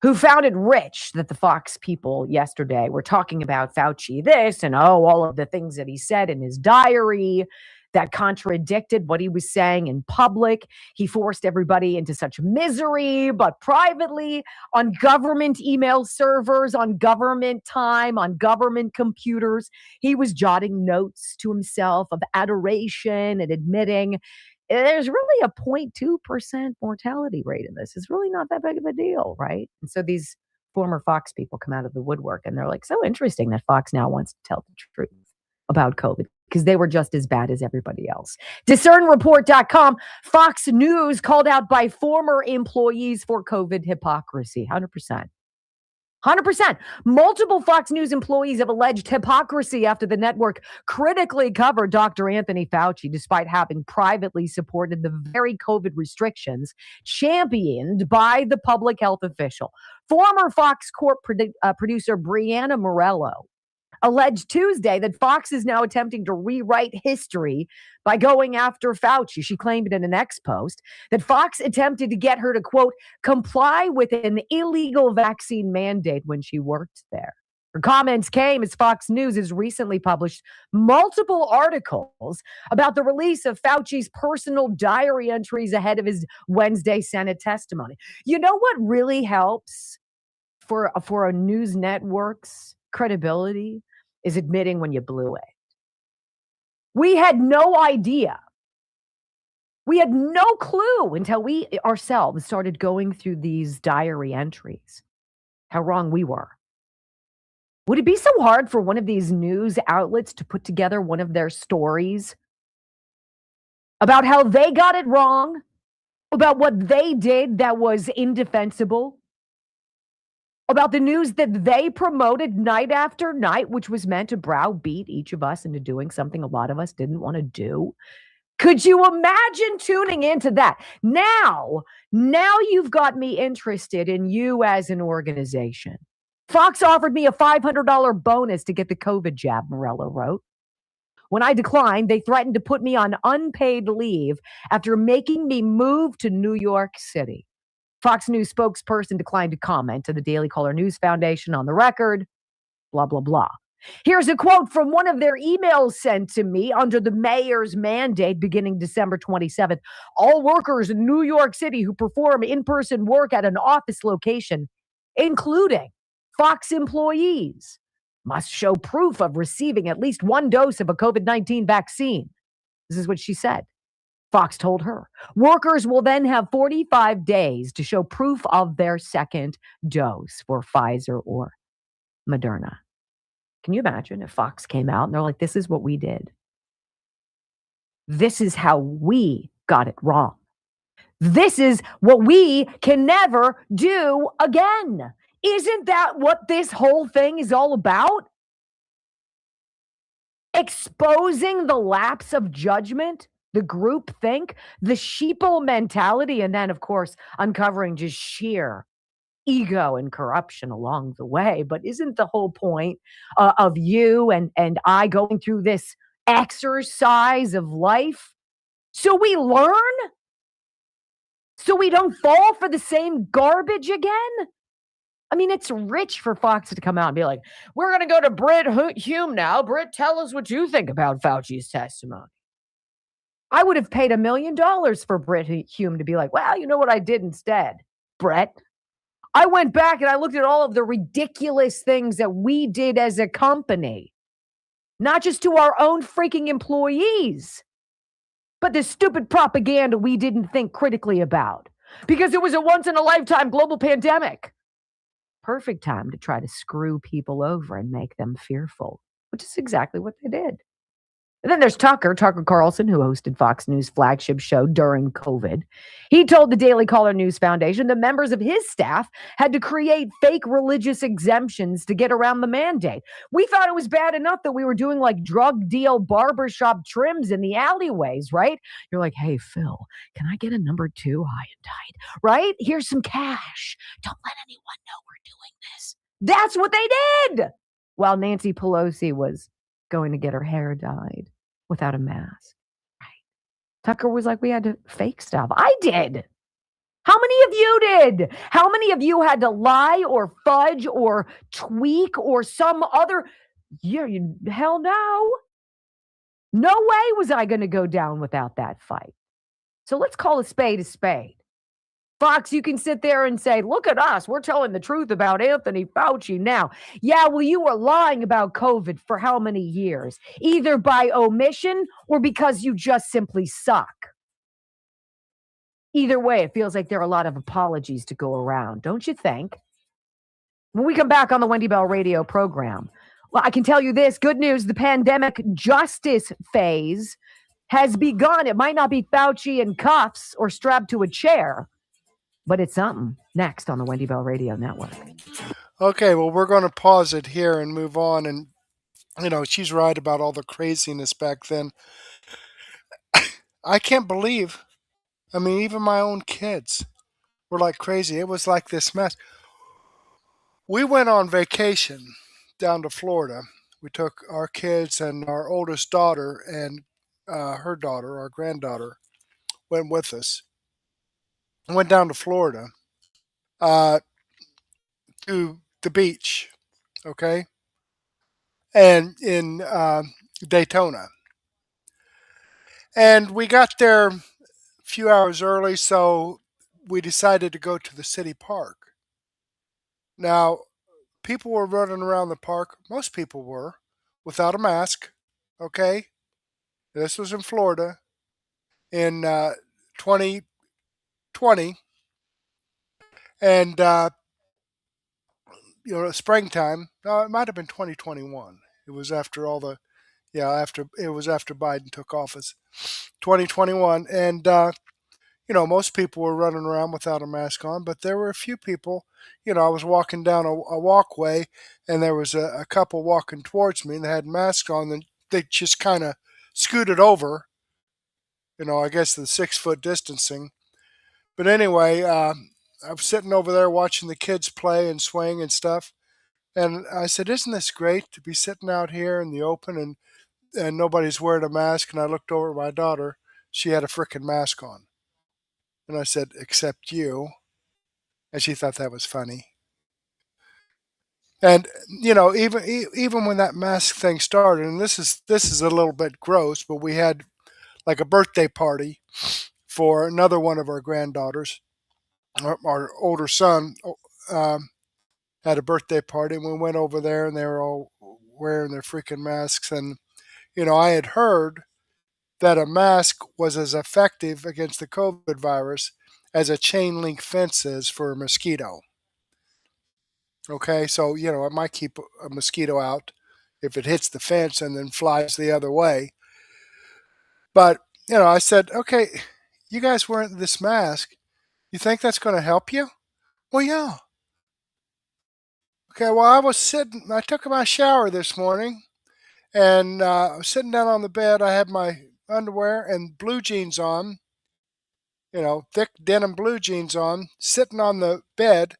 who found it rich that the Fox people yesterday were talking about Fauci this and all of the things that he said in his diary that contradicted what he was saying in public. He forced everybody into such misery, but privately on government email servers, on government time, on government computers, he was jotting notes to himself of adoration and admitting there's really a 0.2% mortality rate in this. It's really not that big of a deal, right? And so these former Fox people come out of the woodwork and they're like, so interesting that Fox now wants to tell the truth about COVID, because they were just as bad as everybody else. DiscernReport.com, Fox News called out by former employees for COVID hypocrisy. 100%. 100%. Multiple Fox News employees have alleged hypocrisy after the network critically covered Dr. Anthony Fauci, despite having privately supported the very COVID restrictions championed by the public health official. Former Fox Corp producer Brianna Morello alleged Tuesday that Fox is now attempting to rewrite history by going after Fauci. She claimed in an X post that Fox attempted to get her to, quote, comply with an illegal vaccine mandate when she worked there. Her comments came as Fox News has recently published multiple articles about the release of Fauci's personal diary entries ahead of his Wednesday Senate testimony. You know what really helps for a news network's credibility is admitting when you blew it. We had no idea. We had no clue until we ourselves started going through these diary entries how wrong we were. Would it be so hard for one of these news outlets to put together one of their stories about how they got it wrong, about what they did that was indefensible, about the news that they promoted night after night, which was meant to browbeat each of us into doing something a lot of us didn't want to do? Could you imagine tuning into that? Now you've got me interested in you as an organization. Fox offered me a $500 bonus to get the COVID jab, Morello wrote. When I declined, they threatened to put me on unpaid leave after making me move to New York City. Fox News spokesperson declined to comment to the Daily Caller News Foundation on the record, blah, blah, blah. Here's a quote from one of their emails sent to me under the mayor's mandate beginning December 27th. All workers in New York City who perform in-person work at an office location, including Fox employees, must show proof of receiving at least one dose of a COVID-19 vaccine. This is what she said. Fox told her. Workers will then have 45 days to show proof of their second dose for Pfizer or Moderna. Can you imagine if Fox came out and they're like, this is what we did. This is how we got it wrong. This is what we can never do again. Isn't that what this whole thing is all about? Exposing the lapse of judgment, the group think, the sheeple mentality, and then, of course, uncovering just sheer ego and corruption along the way. But isn't the whole point of you and I going through this exercise of life so we learn? So we don't fall for the same garbage again? I mean, it's rich for Fox to come out and be like, we're going to go to Brit Hume now. Brit, tell us what you think about Fauci's testimony. I would have paid $1 million for Brit Hume to be like, well, you know what I did instead, Brett? I went back and I looked at all of the ridiculous things that we did as a company, not just to our own freaking employees, but the stupid propaganda we didn't think critically about because it was a once-in-a-lifetime global pandemic. perfect time to try to screw people over and make them fearful, which is exactly what they did. And then there's Tucker Carlson, who hosted Fox News' flagship show during COVID. He told the Daily Caller News Foundation that members of his staff had to create fake religious exemptions to get around the mandate. We thought it was bad enough that we were doing like drug deal barbershop trims in the alleyways, right? You're like, hey, Phil, can I get a number 2 high and tight? Right? Here's some cash. Don't let anyone know we're doing this. That's what they did. While Nancy Pelosi was going to get her hair dyed without a mask. Right. Tucker was like, we had to fake stuff. I did. How many of you did? How many of you had to lie or fudge or tweak or some other? Hell no. No way was I going to go down without that fight. So let's call a spade a spade. Fox, you can sit there and say, look at us. We're telling the truth about Anthony Fauci now. Yeah, well, you were lying about COVID for how many years? Either by omission or because you just simply suck. Either way, it feels like there are a lot of apologies to go around, don't you think? When we come back on the Wendy Bell radio program, well, I can tell you this, good news, the pandemic justice phase has begun. It might not be Fauci in cuffs or strapped to a chair, but it's something. Next on the Wendy Bell Radio Network. Okay, well, we're going to pause it here and move on. And, she's right about all the craziness back then. I can't believe, even my own kids were like crazy. It was like this mess. We went on vacation down to Florida. We took our kids and our oldest daughter and her daughter, our granddaughter, went with us. Went down to Florida. To the beach, okay, and in Daytona. And we got there a few hours early, so we decided to go to the city park. Now, people were running around the park, most people were, without a mask, okay? This was in Florida in 2020, and springtime. No, it might have been 2021. It was after after Biden took office, 2021, and most people were running around without a mask on, but there were a few people. I was walking down a walkway, and there was a couple walking towards me, and they had masks on, and they just kind of scooted over. I guess the 6-foot distancing. But anyway, I was sitting over there watching the kids play and swing and stuff. And I said, isn't this great to be sitting out here in the open and nobody's wearing a mask? And I looked over at my daughter. She had a frickin' mask on. And I said, except you. And she thought that was funny. And, even when that mask thing started, and this is a little bit gross, but we had like a birthday party for another one of our granddaughters. Our older son had a birthday party, and we went over there, and they were all wearing their freaking masks. And, I had heard that a mask was as effective against the COVID virus as a chain link fence is for a mosquito. Okay, so, it might keep a mosquito out if it hits the fence and then flies the other way. But, I said, okay, you guys wearing this mask, you think that's going to help you? Well, yeah. Okay, well, I took my shower this morning, and I was sitting down on the bed. I had my underwear and blue jeans on, thick denim blue jeans on, sitting on the bed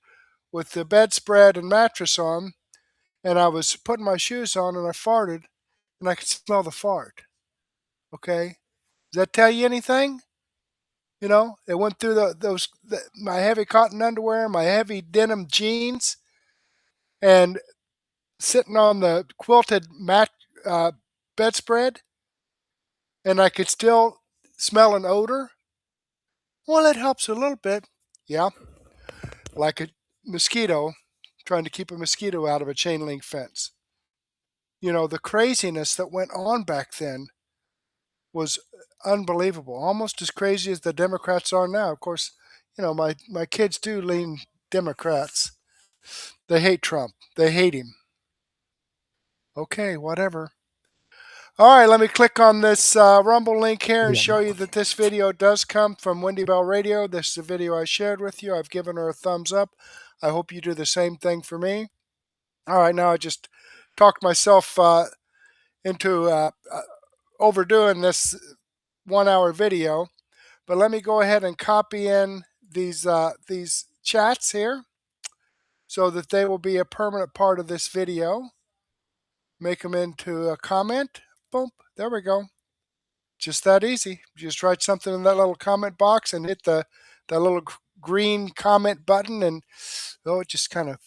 with the bedspread and mattress on, and I was putting my shoes on, and I farted, and I could smell the fart. Okay? Does that tell you anything? It went through my heavy cotton underwear, my heavy denim jeans, and sitting on the quilted bedspread, and I could still smell an odor. Well, it helps a little bit. Yeah. Like a mosquito, trying to keep a mosquito out of a chain link fence. The craziness that went on back then was unbelievable. Almost as crazy as the Democrats are now. Of course, my kids do lean Democrats. They hate Trump. They hate him. Okay, whatever. All right, let me click on this Rumble link here and show you that this video does come from Wendy Bell Radio. This is a video I shared with you. I've given her a thumbs up. I hope you do the same thing for me. All right, now I just talked myself into overdoing this 1 hour video, but let me go ahead and copy in these chats here so that they will be a permanent part of this video. Make them into a comment. Boom, there we go. Just that easy. Just write something in that little comment box and hit that little green comment button, and it just kind of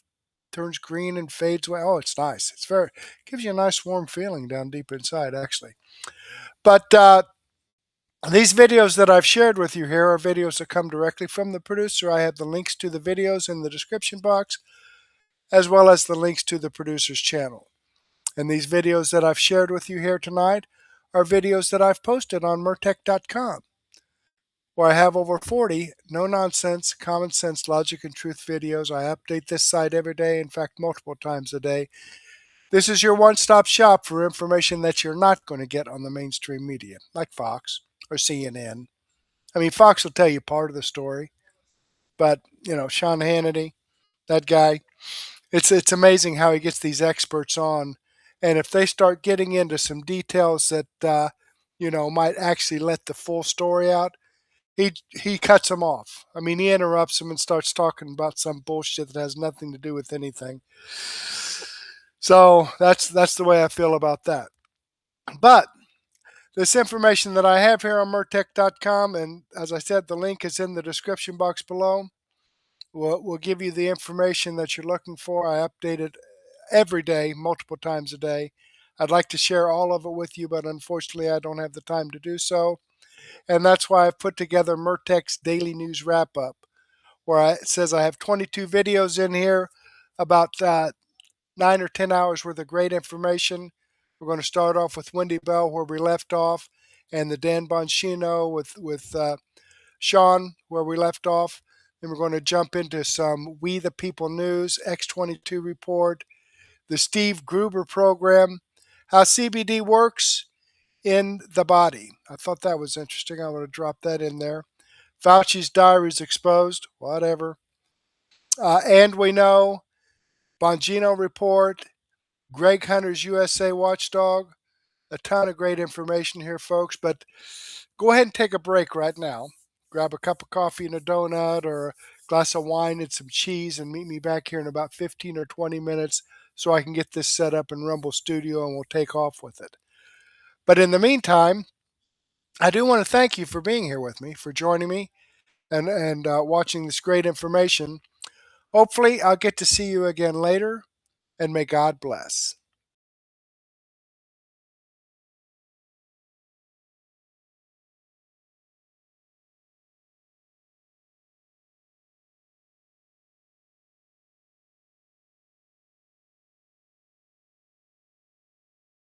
turns green and fades away. Oh, it's nice. It gives you a nice warm feeling down deep inside, actually. But these videos that I've shared with you here are videos that come directly from the producer. I have the links to the videos in the description box, as well as the links to the producer's channel. And these videos that I've shared with you here tonight are videos that I've posted on Murtech.com, where I have over 40 no-nonsense, common sense, logic, and truth videos. I update this site every day, in fact, multiple times a day. This is your one-stop shop for information that you're not going to get on the mainstream media, like Fox or CNN. I mean, Fox will tell you part of the story, but, Shawn Hannity, that guy, it's amazing how he gets these experts on. And if they start getting into some details that, might actually let the full story out, he cuts them off. I mean, he interrupts them and starts talking about some bullshit that has nothing to do with anything. So that's the way I feel about that. But this information that I have here on Murtech.com, and as I said, the link is in the description box below, will give you the information that you're looking for. I update it every day, multiple times a day. I'd like to share all of it with you, but unfortunately I don't have the time to do so. And that's why I've put together Murtech's Daily News Wrap-Up, where it says I have 22 videos in here, about 9 or 10 hours worth of great information. We're going to start off with Wendy Bell, where we left off, and the Dan Bongino with Shawn, where we left off. Then we're going to jump into some We the People news, X22 report, the Steve Gruber program, how CBD works in the body. I thought that was interesting. I want to drop that in there. Fauci's diaries exposed, whatever. And we know, Bongino report, Greg Hunter's USA Watchdog, a ton of great information here, folks. But go ahead and take a break right now. Grab a cup of coffee and a donut or a glass of wine and some cheese and meet me back here in about 15 or 20 minutes so I can get this set up in Rumble Studio and we'll take off with it. But in the meantime, I do want to thank you for being here with me, for joining me and watching this great information. Hopefully, I'll get to see you again later, and may God bless.